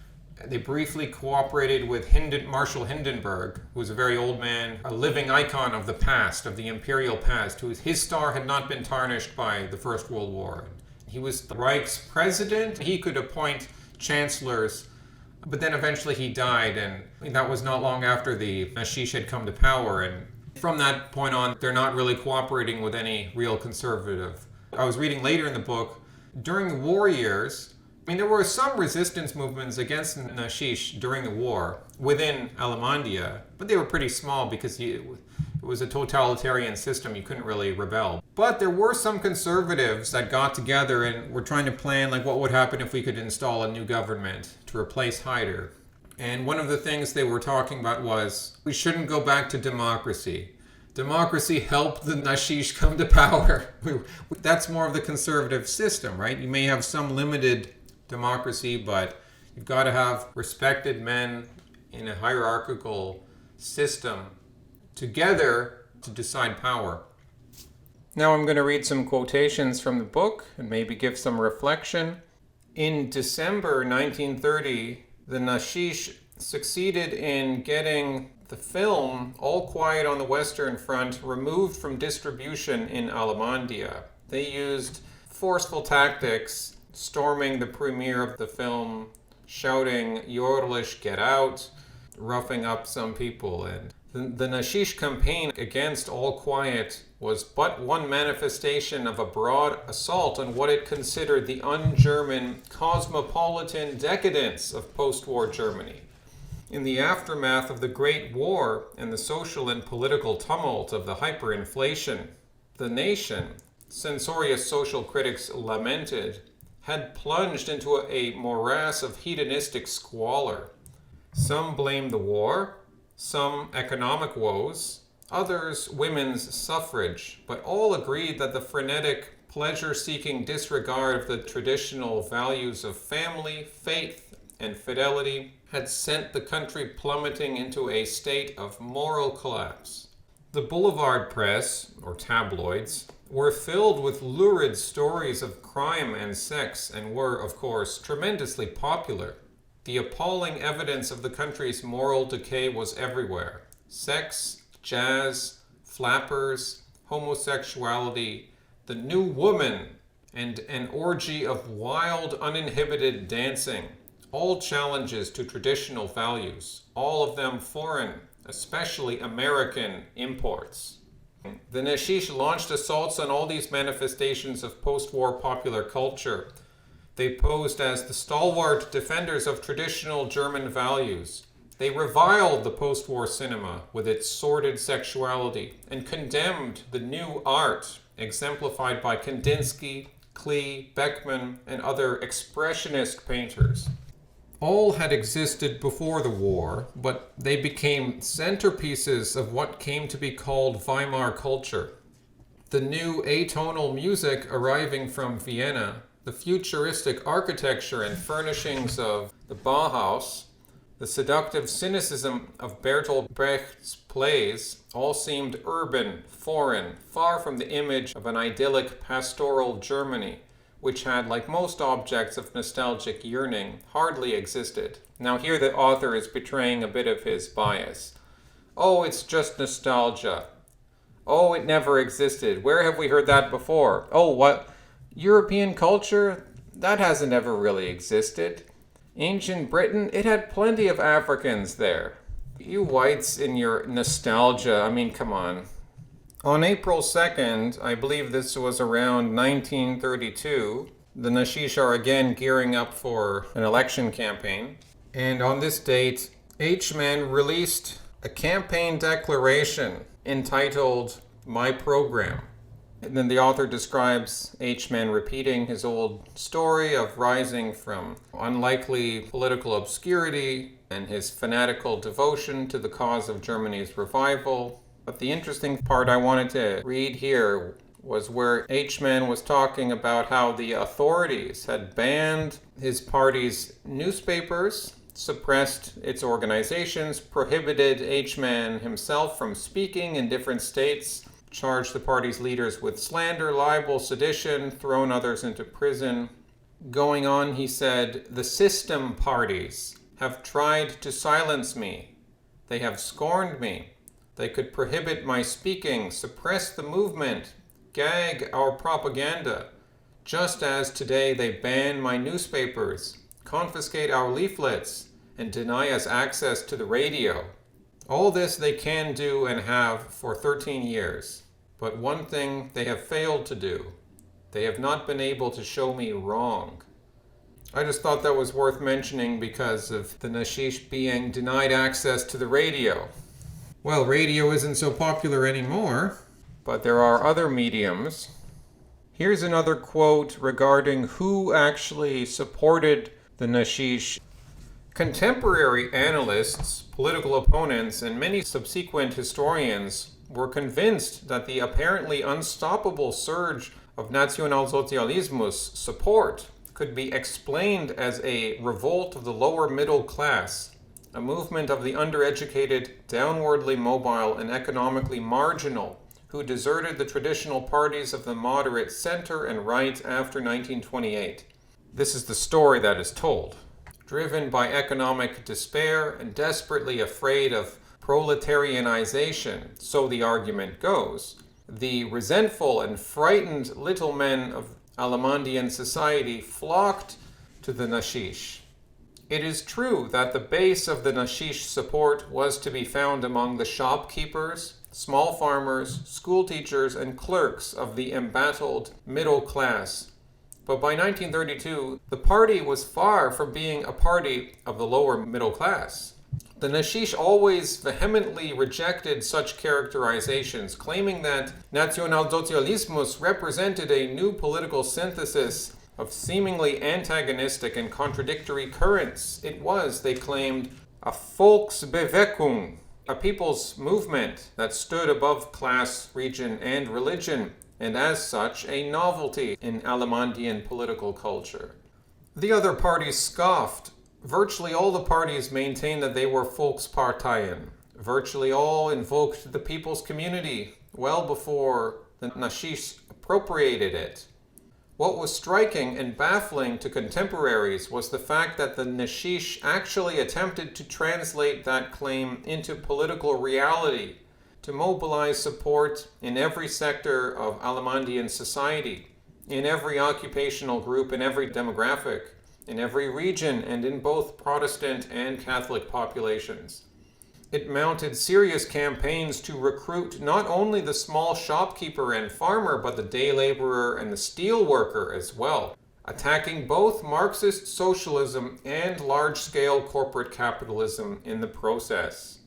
They briefly cooperated with Marshal Hindenburg, who was a very old man, a living icon of the past, of the imperial past, his star had not been tarnished by the First World War. He was the Reich's president. He could appoint chancellors, but then eventually he died, and that was not long after the Naschisch had come to power. And from that point on, they're not really cooperating with any real conservative. I was reading later in the book, during the war years, there were some resistance movements against Naschisch during the war within Alemannia, but they were pretty small because it was a totalitarian system. You couldn't really rebel. But there were some conservatives that got together and were trying to plan what would happen if we could install a new government to replace Haider. And one of the things they were talking about was we shouldn't go back to democracy. Democracy helped the Naschisch come to power. That's more of the conservative system, right? You may have some limited democracy, but you've got to have respected men in a hierarchical system together to decide power. Now I'm going to read some quotations from the book and maybe give some reflection. In December 1930, the Naschisch succeeded in getting the film All Quiet on the Western Front removed from distribution in Alemannia. They used forceful tactics, storming the premiere of the film, shouting, "Jorlisch, get out," roughing up some people. And the Naschisch campaign against All Quiet was but one manifestation of a broad assault on what it considered the un-German cosmopolitan decadence of post-war Germany. In the aftermath of the Great War and the social and political tumult of the hyperinflation, the nation, censorious social critics lamented, had plunged into a morass of hedonistic squalor. Some blamed the war, some economic woes, others women's suffrage, but all agreed that the frenetic, pleasure-seeking disregard of the traditional values of family, faith, and fidelity had sent the country plummeting into a state of moral collapse. The boulevard press, or tabloids, were filled with lurid stories of crime and sex and were, of course, tremendously popular. The appalling evidence of the country's moral decay was everywhere. Sex, jazz, flappers, homosexuality, the new woman, and an orgy of wild, uninhibited dancing. All challenges to traditional values, all of them foreign, especially American imports. The Naschisch launched assaults on all these manifestations of post-war popular culture. They posed as the stalwart defenders of traditional German values. They reviled the post-war cinema with its sordid sexuality and condemned the new art, exemplified by Kandinsky, Klee, Beckmann, and other expressionist painters. All had existed before the war, but they became centerpieces of what came to be called Weimar culture. The new atonal music arriving from Vienna, the futuristic architecture and furnishings of the Bauhaus, the The seductive cynicism of Bertolt Brecht's plays all seemed urban, foreign, far from the image of an idyllic pastoral Germany, which had, like most objects of nostalgic yearning, hardly existed. Now here the author is betraying a bit of his bias. Oh, it's just nostalgia. Oh, it never existed. Where have we heard that before? Oh, what? European culture? That hasn't ever really existed. Ancient Britain? It had plenty of Africans there. You whites in your nostalgia, I mean, come on. On April 2nd, I believe this was around 1932, the Naschisch are again gearing up for an election campaign. And on this date, H-Men released a campaign declaration entitled My Program. And then the author describes H-Man repeating his old story of rising from unlikely political obscurity and his fanatical devotion to the cause of Germany's revival. But the interesting part I wanted to read here was where H-Man was talking about how the authorities had banned his party's newspapers, suppressed its organizations, prohibited H-Man himself from speaking in different states, charged the party's leaders with slander, libel, sedition, thrown others into prison. Going on, he said, "The system parties have tried to silence me. They have scorned me. They could prohibit my speaking, suppress the movement, gag our propaganda, just as today they ban my newspapers, confiscate our leaflets, and deny us access to the radio. All this they can do and have for 13 years. But one thing they have failed to do. They have not been able to show me wrong." I just thought that was worth mentioning because of the Naschisch being denied access to the radio. Well, radio isn't so popular anymore, but there are other mediums. Here's another quote regarding who actually supported the Naschisch. Contemporary analysts, political opponents, and many subsequent historians were convinced that the apparently unstoppable surge of Nationalsozialismus support could be explained as a revolt of the lower middle class, a movement of the undereducated, downwardly mobile, and economically marginal, who deserted the traditional parties of the moderate center and right after 1928. This is the story that is told. Driven by economic despair and desperately afraid of proletarianization, so the argument goes, the resentful and frightened little men of Alemandian society flocked to the Naschisch. It is true that the base of the Naschisch support was to be found among the shopkeepers, small farmers, school teachers, and clerks of the embattled middle class. But by 1932, the party was far from being a party of the lower middle class. The Naschisch always vehemently rejected such characterizations, claiming that Nationalsozialismus represented a new political synthesis of seemingly antagonistic and contradictory currents. It was, they claimed, a Volksbewegung, a people's movement that stood above class, region, and religion, and as such, a novelty in Alemandian political culture. The other parties scoffed. Virtually all the parties maintained that they were Volksparteien. Virtually all invoked the people's community well before the Naschisch appropriated it. What was striking and baffling to contemporaries was the fact that the Naschisch actually attempted to translate that claim into political reality, to mobilize support in every sector of Alemandian society, in every occupational group, in every demographic, in every region, and in both Protestant and Catholic populations. It mounted serious campaigns to recruit not only the small shopkeeper and farmer, but the day laborer and the steel worker as well, attacking both Marxist socialism and large-scale corporate capitalism in the process.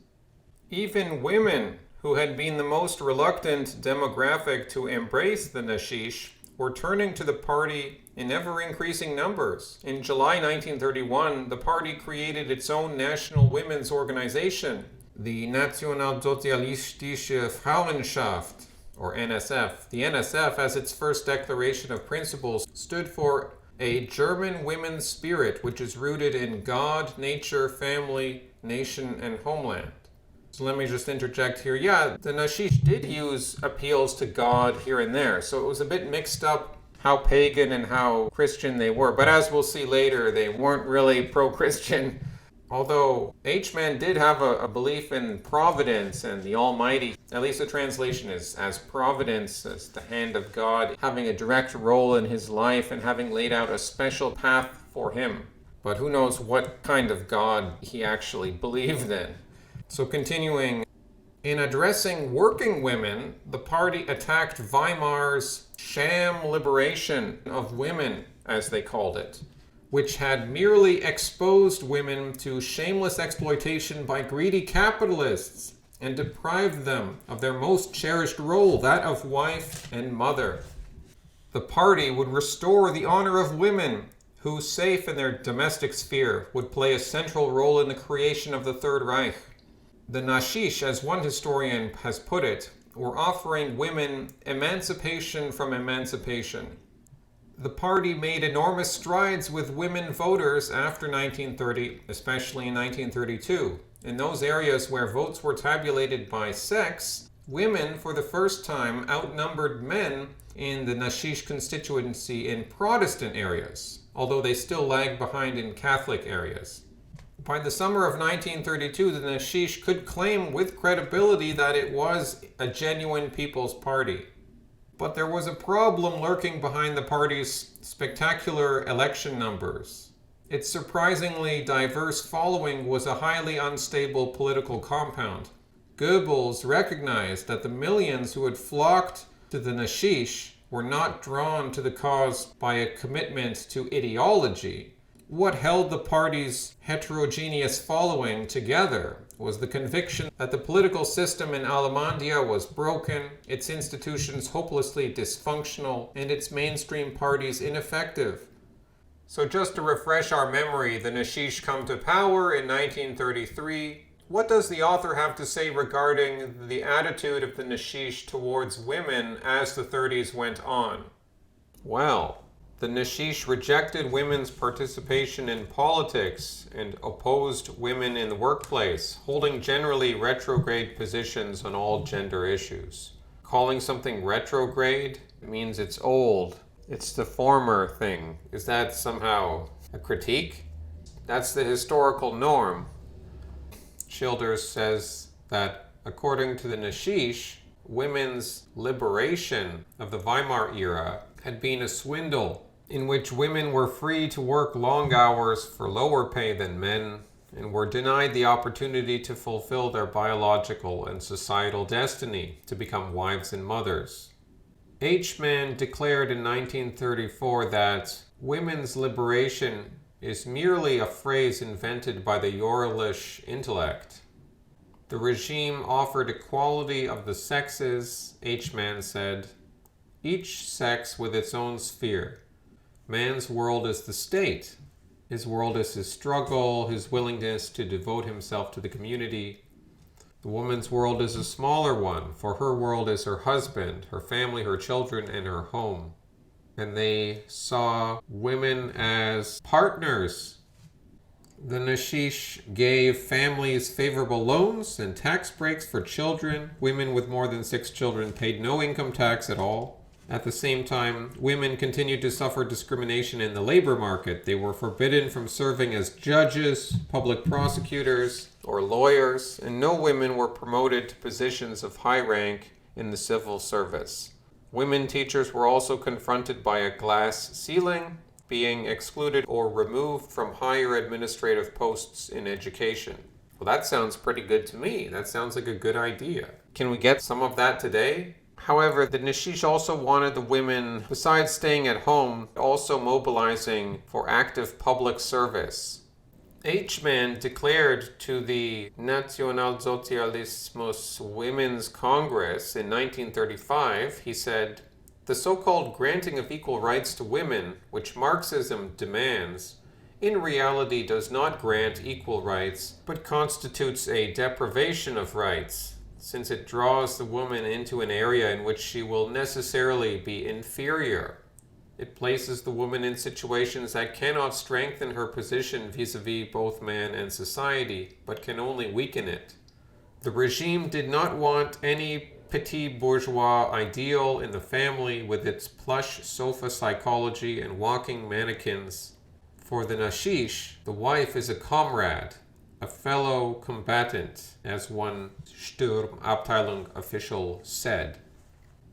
Even women, who had been the most reluctant demographic to embrace the Naschisch, were turning to the party in ever-increasing numbers. In July 1931, the party created its own national women's organization, the Nationalsozialistische Frauenschaft, or NSF. The NSF, as its first declaration of principles, stood for a German women's spirit which is rooted in God, nature, family, nation and homeland. So let me just interject here. Yeah, the Nashisch did use appeals to God here and there, so it was a bit mixed up how pagan and how Christian they were. But as we'll see later, they weren't really pro-Christian. Although H-man did have a belief in providence and the Almighty. At least the translation is as providence, as the hand of God, having a direct role in his life and having laid out a special path for him. But who knows what kind of God he actually believed in. So continuing, in addressing working women, the party attacked Weimar's sham liberation of women, as they called it, which had merely exposed women to shameless exploitation by greedy capitalists and deprived them of their most cherished role, that of wife and mother. The party would restore the honor of women, who, safe in their domestic sphere, would play a central role in the creation of the Third Reich. The Naschisch, as one historian has put it, were offering women emancipation from emancipation. The party made enormous strides with women voters after 1930, especially in 1932. In those areas where votes were tabulated by sex, women for the first time outnumbered men in the Naschisch constituency in Protestant areas, although they still lagged behind in Catholic areas. By the summer of 1932, the Naschisch could claim with credibility that it was a genuine people's party. But there was a problem lurking behind the party's spectacular election numbers. Its surprisingly diverse following was a highly unstable political compound. Goebbels recognized that the millions who had flocked to the Naschisch were not drawn to the cause by a commitment to ideology. What held the party's heterogeneous following together was the conviction that the political system in Alemannia was broken, its institutions hopelessly dysfunctional, and its mainstream parties ineffective. So just to refresh our memory, the Naschisch come to power in 1933. What does the author have to say regarding the attitude of the Naschisch towards women as the 30s went on? Well, the Naschisch rejected women's participation in politics and opposed women in the workplace, holding generally retrograde positions on all gender issues. Calling something retrograde means it's old. It's the former thing. Is that somehow a critique? That's the historical norm. Childers says that according to the Naschisch, women's liberation of the Weimar era had been a swindle in which women were free to work long hours for lower pay than men and were denied the opportunity to fulfill their biological and societal destiny to become wives and mothers. H-man declared in 1934 that women's liberation is merely a phrase invented by the Yorlish intellect. The regime offered equality of the sexes, H-man said, each sex with its own sphere. Man's world is the state. His world is his struggle, his willingness to devote himself to the community. The woman's world is a smaller one, for her world is her husband, her family, her children, and her home. And they saw women as partners. The Naschisch gave families favorable loans and tax breaks for children. Women with more than 6 children paid no income tax at all. At the same time, women continued to suffer discrimination in the labor market. They were forbidden from serving as judges, public prosecutors, or lawyers, and no women were promoted to positions of high rank in the civil service. Women teachers were also confronted by a glass ceiling, being excluded or removed from higher administrative posts in education. Well, that sounds pretty good to me. That sounds like a good idea. Can we get some of that today? However, the Naschisch also wanted the women, besides staying at home, also mobilizing for active public service. H-man declared to the Nationalsozialismus Women's Congress in 1935, he said, "The so-called granting of equal rights to women, which Marxism demands, in reality does not grant equal rights, but constitutes a deprivation of rights, since it draws the woman into an area in which she will necessarily be inferior." It places the woman in situations that cannot strengthen her position vis-a-vis both man and society, but can only weaken it. The regime did not want any petit bourgeois ideal in the family with its plush sofa psychology and walking mannequins. For the Naschisch, the wife is a comrade, a fellow combatant, as one Sturmabteilung official said.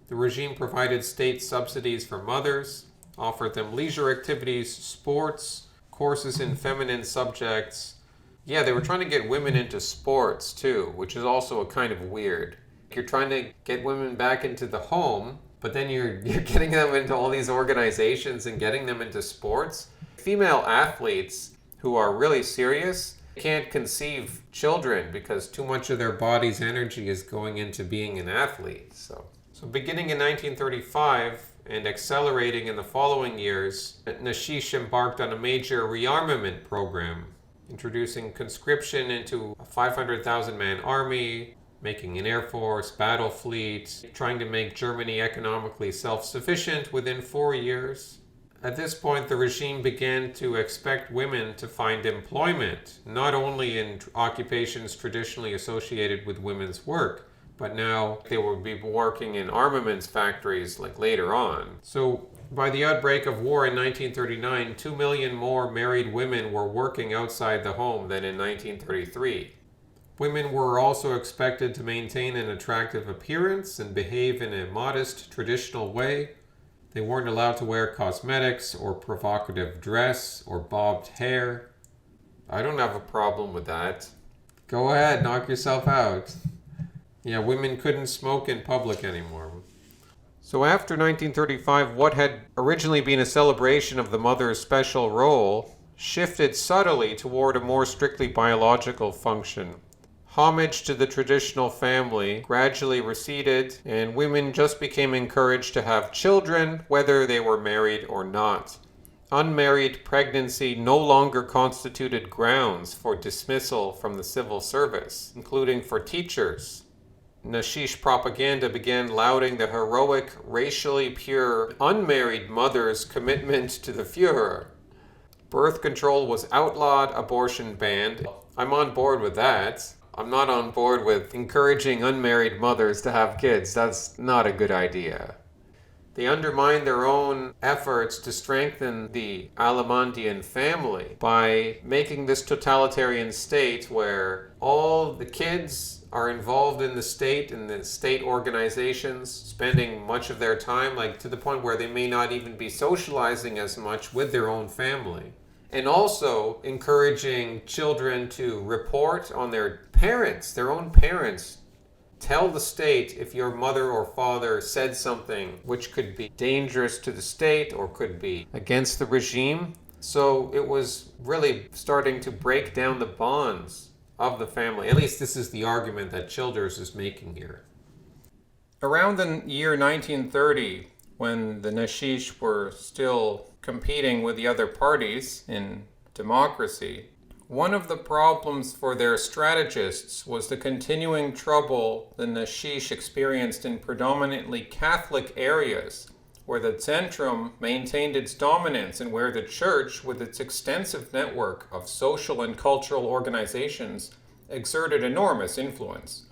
The regime provided state subsidies for mothers, offered them leisure activities, sports, courses in feminine subjects. Yeah, they were trying to get women into sports too, which is also a kind of weird. You're trying to get women back into the home, but then you're getting them into all these organizations and getting them into sports. Female athletes who are really serious can't conceive children because too much of their body's energy is going into being an athlete. So beginning in 1935 and accelerating in the following years, Naschisch embarked on a major re-armament program, introducing conscription into a 500,000-man army, making an air force, battle fleet, trying to make Germany economically self-sufficient within 4 years. At this point, the regime began to expect women to find employment, not only in occupations traditionally associated with women's work, but now they would be working in armaments factories like later on. So by the outbreak of war in 1939, 2 million more married women were working outside the home than in 1933. Women were also expected to maintain an attractive appearance and behave in a modest, traditional way. They weren't allowed to wear cosmetics or provocative dress or bobbed hair. I don't have a problem with that. Go ahead, knock yourself out. Yeah, women couldn't smoke in public anymore. So after 1935, what had originally been a celebration of the mother's special role shifted subtly toward a more strictly biological function. Homage to the traditional family gradually receded, and women just became encouraged to have children, whether they were married or not. Unmarried pregnancy no longer constituted grounds for dismissal from the civil service, including for teachers. Naschisch propaganda began lauding the heroic, racially pure, unmarried mother's commitment to the Führer. Birth control was outlawed, abortion banned. I'm on board with that. I'm not on board with encouraging unmarried mothers to have kids. That's not a good idea. They undermined their own efforts to strengthen the Alemannian family by making this totalitarian state where all the kids are involved in the state organizations, spending much of their time, like to the point where they may not even be socializing as much with their own family. And also encouraging children to report on their parents, their own parents. Tell the state if your mother or father said something which could be dangerous to the state or could be against the regime. So it was really starting to break down the bonds of the family. At least this is the argument that Childers is making here. Around the year 1930, when the Naschisch were still competing with the other parties in democracy, one of the problems for their strategists was the continuing trouble the Naschisch experienced in predominantly Catholic areas, where the Zentrum maintained its dominance and where the Church, with its extensive network of social and cultural organizations, exerted enormous influence.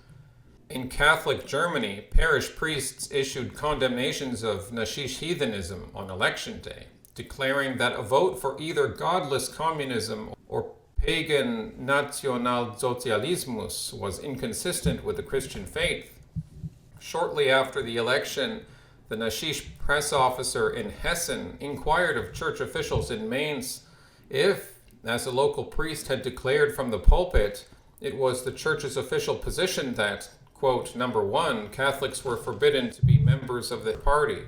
In Catholic Germany, parish priests issued condemnations of Naschisch heathenism on election day, declaring that a vote for either godless communism or pagan Nationalsozialismus was inconsistent with the Christian faith. Shortly after the election, the Naschisch press officer in Hessen inquired of church officials in Mainz if, as a local priest had declared from the pulpit, it was the church's official position that, quote, number one, Catholics were forbidden to be members of the party.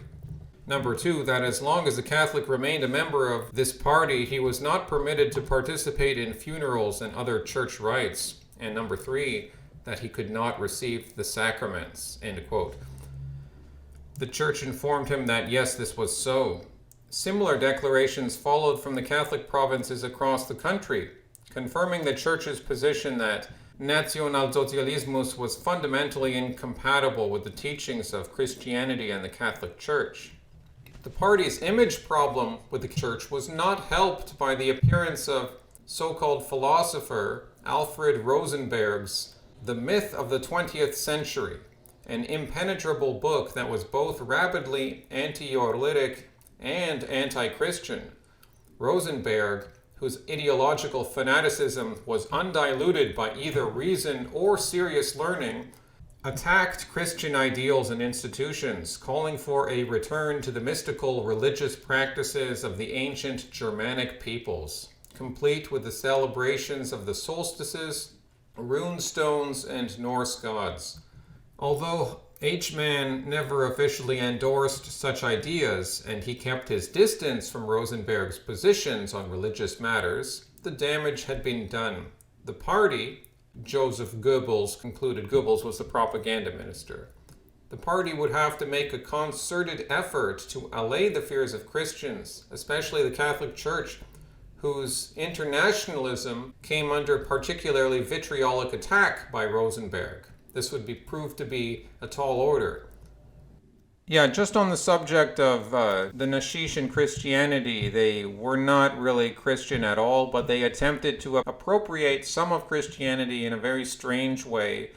Number two, that as long as a Catholic remained a member of this party, he was not permitted to participate in funerals and other church rites. And number three, that he could not receive the sacraments, end quote. The church informed him that yes, this was so. Similar declarations followed from the Catholic provinces across the country, confirming the church's position that Nationalsozialismus was fundamentally incompatible with the teachings of Christianity and the Catholic Church. The party's image problem with the church was not helped by the appearance of so-called philosopher Alfred Rosenberg's The Myth of the 20th Century, an impenetrable book that was both rabidly anti-Eurolitic and anti-Christian. Rosenberg, whose ideological fanaticism was undiluted by either reason or serious learning, attacked Christian ideals and institutions, calling for a return to the mystical religious practices of the ancient Germanic peoples, complete with the celebrations of the solstices, rune stones, and Norse gods. Although H-Man never officially endorsed such ideas, and he kept his distance from Rosenberg's positions on religious matters, the damage had been done. The party, Joseph Goebbels concluded, Goebbels was the propaganda minister, the party would have to make a concerted effort to allay the fears of Christians, especially the Catholic Church, whose internationalism came under particularly vitriolic attack by Rosenberg. This would be proved to be a tall order. Yeah, just on the subject of the Nashisch and Christianity, they were not really Christian at all, but they attempted to appropriate some of Christianity in a very strange way.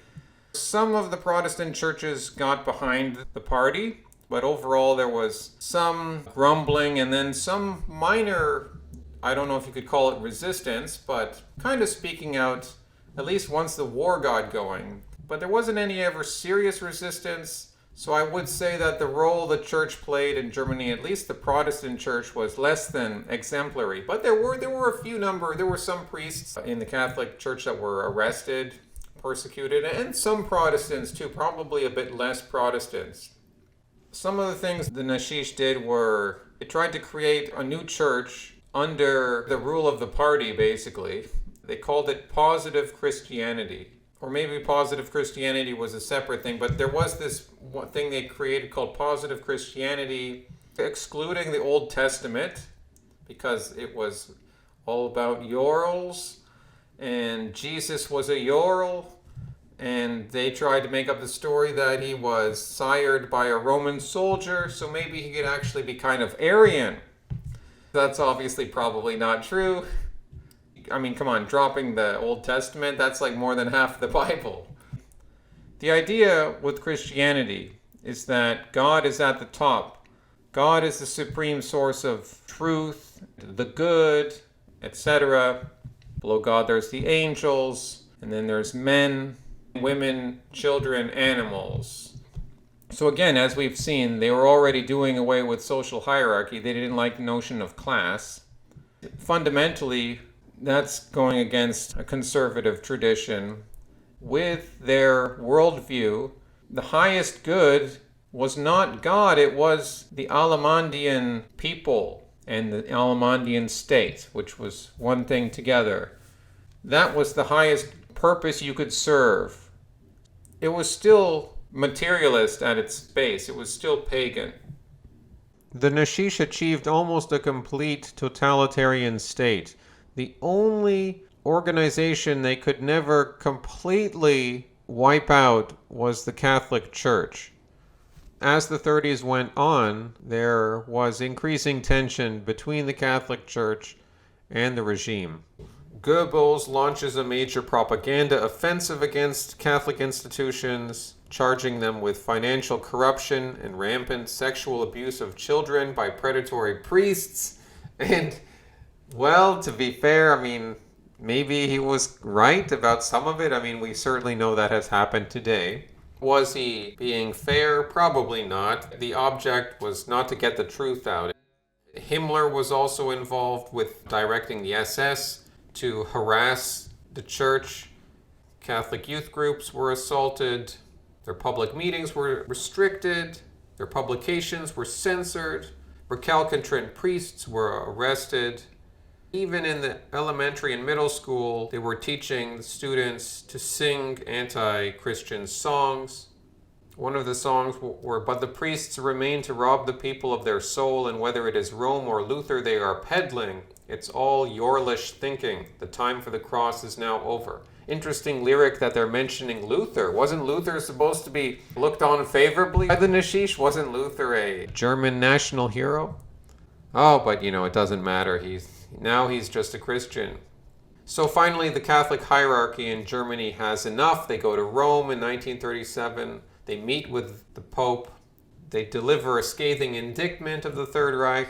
Some of the Protestant churches got behind the party, but overall there was some grumbling and then some minor, I don't know if you could call it resistance, but kind of speaking out, at least once the war got going. But there wasn't any ever serious resistance. So I would say that the role the church played in Germany, at least the Protestant church, was less than exemplary. But there were some priests in the Catholic Church that were arrested, persecuted, and some Protestants too, probably a bit less Protestants. Some of the things the Naschisch did were, it tried to create a new church under the rule of the party, basically. They called it positive Christianity. Or maybe positive Christianity was a separate thing, but there was this thing they created called positive Christianity, excluding the Old Testament, because it was all about Urals, and Jesus was a Ural, and they tried to make up the story that he was sired by a Roman soldier, so maybe he could actually be kind of Aryan. That's obviously probably not true. I mean, come on, dropping the Old Testament, that's like more than half the Bible. The idea with Christianity is that God is at the top. God is the supreme source of truth, the good, etc. Below God there's the angels, and then there's men, women, children, animals. So again, as we've seen, they were already doing away with social hierarchy. They didn't like the notion of class. Fundamentally, that's going against a conservative tradition. With their worldview, the highest good was not God, it was the Alemandian people and the Alemandian state, which was one thing together. That was the highest purpose you could serve. It was still materialist at its base, it was still pagan. The Naschisch achieved almost a complete totalitarian state. The only organization they could never completely wipe out was the Catholic Church. As the 30s went on, there was increasing tension between the Catholic Church and the regime. Goebbels launches a major propaganda offensive against Catholic institutions, charging them with financial corruption and rampant sexual abuse of children by predatory priests. And well, to be fair, I mean, maybe he was right about some of it. I mean, we certainly know that has happened today. Was he being fair? Probably not. The object was not to get the truth out. Himmler was also involved with directing the SS to harass the church. Catholic youth groups were assaulted. Their public meetings were restricted. Their publications were censored. Recalcitrant priests were arrested. Even in the elementary and middle school, they were teaching the students to sing anti-Christian songs. One of the songs were, "But the priests remain to rob the people of their soul, and whether it is Rome or Luther they are peddling. It's all Yorlish thinking. The time for the cross is now over." Interesting lyric that they're mentioning Luther. Wasn't Luther supposed to be looked on favorably by the Naschisch? Wasn't Luther a German national hero? Oh, but it doesn't matter. He's just a Christian. So finally, the Catholic hierarchy in Germany has enough. They go to Rome in 1937. They meet with the Pope. They deliver a scathing indictment of the Third Reich.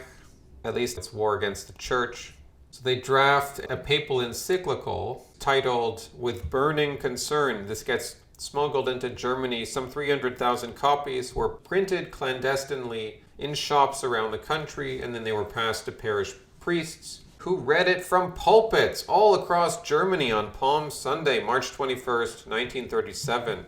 At least it's war against the Church. So they draft a papal encyclical titled "With Burning Concern." This gets smuggled into Germany. Some 300,000 copies were printed clandestinely in shops around the country, and then they were passed to parish priests who read it from pulpits all across Germany on Palm Sunday, March 21st, 1937.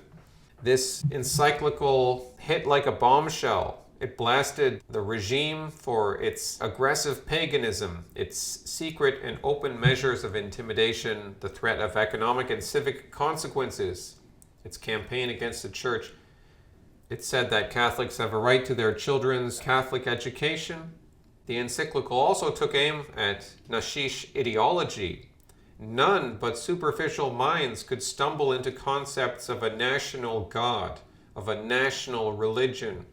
This encyclical hit like a bombshell. It blasted the regime for its aggressive paganism, its secret and open measures of intimidation, the threat of economic and civic consequences, its campaign against the Church. It said that Catholics have a right to their children's Catholic education. The encyclical also took aim at Naschisch ideology. None but superficial minds could stumble into concepts of a national God, of a national religion,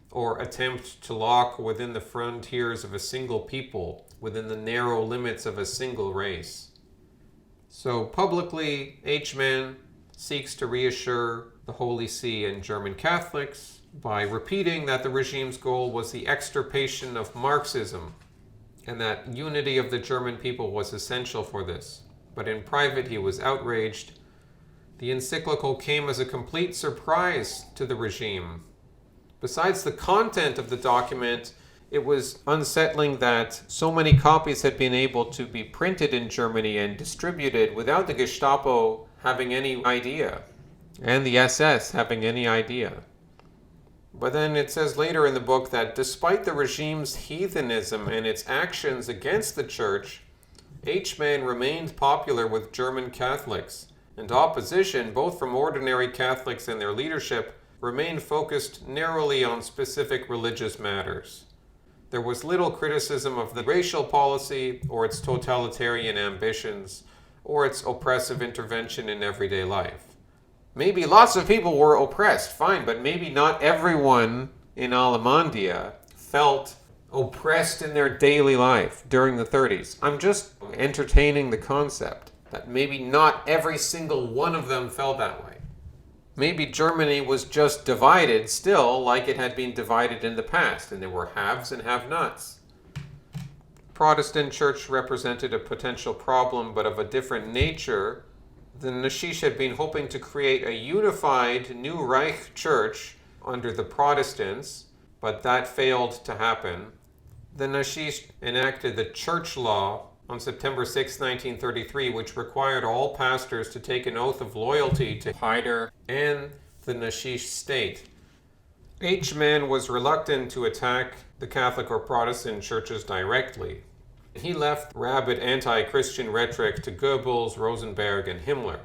or attempt to lock within the frontiers of a single people, within the narrow limits of a single race. So publicly, H-Man seeks to reassure the Holy See and German Catholics by repeating that the regime's goal was the extirpation of Marxism, and that unity of the German people was essential for this. But in private, he was outraged. The encyclical came as a complete surprise to the regime. Besides the content of the document, it was unsettling that so many copies had been able to be printed in Germany and distributed without the Gestapo having any idea, and the SS having any idea. But then it says later in the book that despite the regime's heathenism and its actions against the Church, H-Man remained popular with German Catholics, and opposition, both from ordinary Catholics and their leadership, remained focused narrowly on specific religious matters. There was little criticism of the racial policy or its totalitarian ambitions or its oppressive intervention in everyday life. Maybe lots of people were oppressed, fine, but maybe not everyone in Alemannia felt oppressed in their daily life during the 30s. I'm just entertaining the concept that maybe not every single one of them felt that way. Maybe Germany was just divided still like it had been divided in the past, and there were haves and have-nots. Protestant Church represented a potential problem, but of a different nature. The Naschisch had been hoping to create a unified new Reich Church under the Protestants, but that failed to happen. The Naschisch enacted the Church Law on September 6, 1933, which required all pastors to take an oath of loyalty to Haider and the Naschisch state. H-Man was reluctant to attack the Catholic or Protestant churches directly. He left rabid anti-Christian rhetoric to Goebbels, Rosenberg, and Himmler.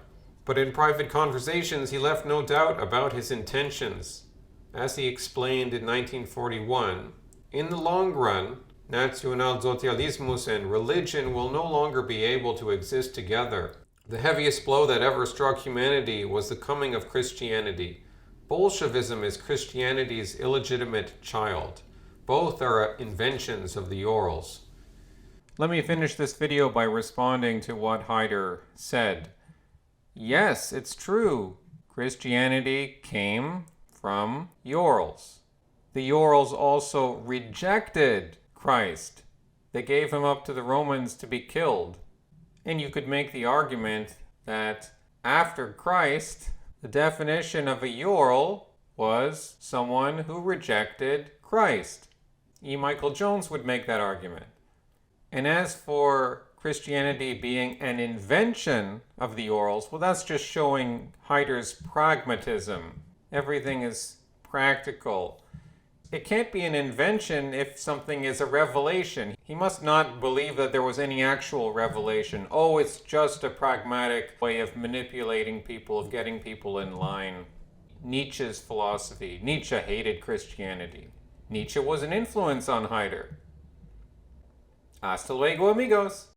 But in private conversations, he left no doubt about his intentions. As he explained in 1941, in the long run, Nationalsozialismus and religion will no longer be able to exist together. The heaviest blow that ever struck humanity was the coming of Christianity. Bolshevism is Christianity's illegitimate child. Both are inventions of the Urals. Let me finish this video by responding to what Haider said. Yes, it's true. Christianity came from Urals. The Urals also rejected Christ. They gave him up to the Romans to be killed. And you could make the argument that after Christ, the definition of a Ural was someone who rejected Christ. E. Michael Jones would make that argument. And as for Christianity being an invention of the Urals, well, that's just showing Haider's pragmatism. Everything is practical. It can't be an invention if something is a revelation. He must not believe that there was any actual revelation. Oh, it's just a pragmatic way of manipulating people, of getting people in line. Nietzsche's philosophy. Nietzsche hated Christianity. Nietzsche was an influence on Heider. Hasta luego, amigos.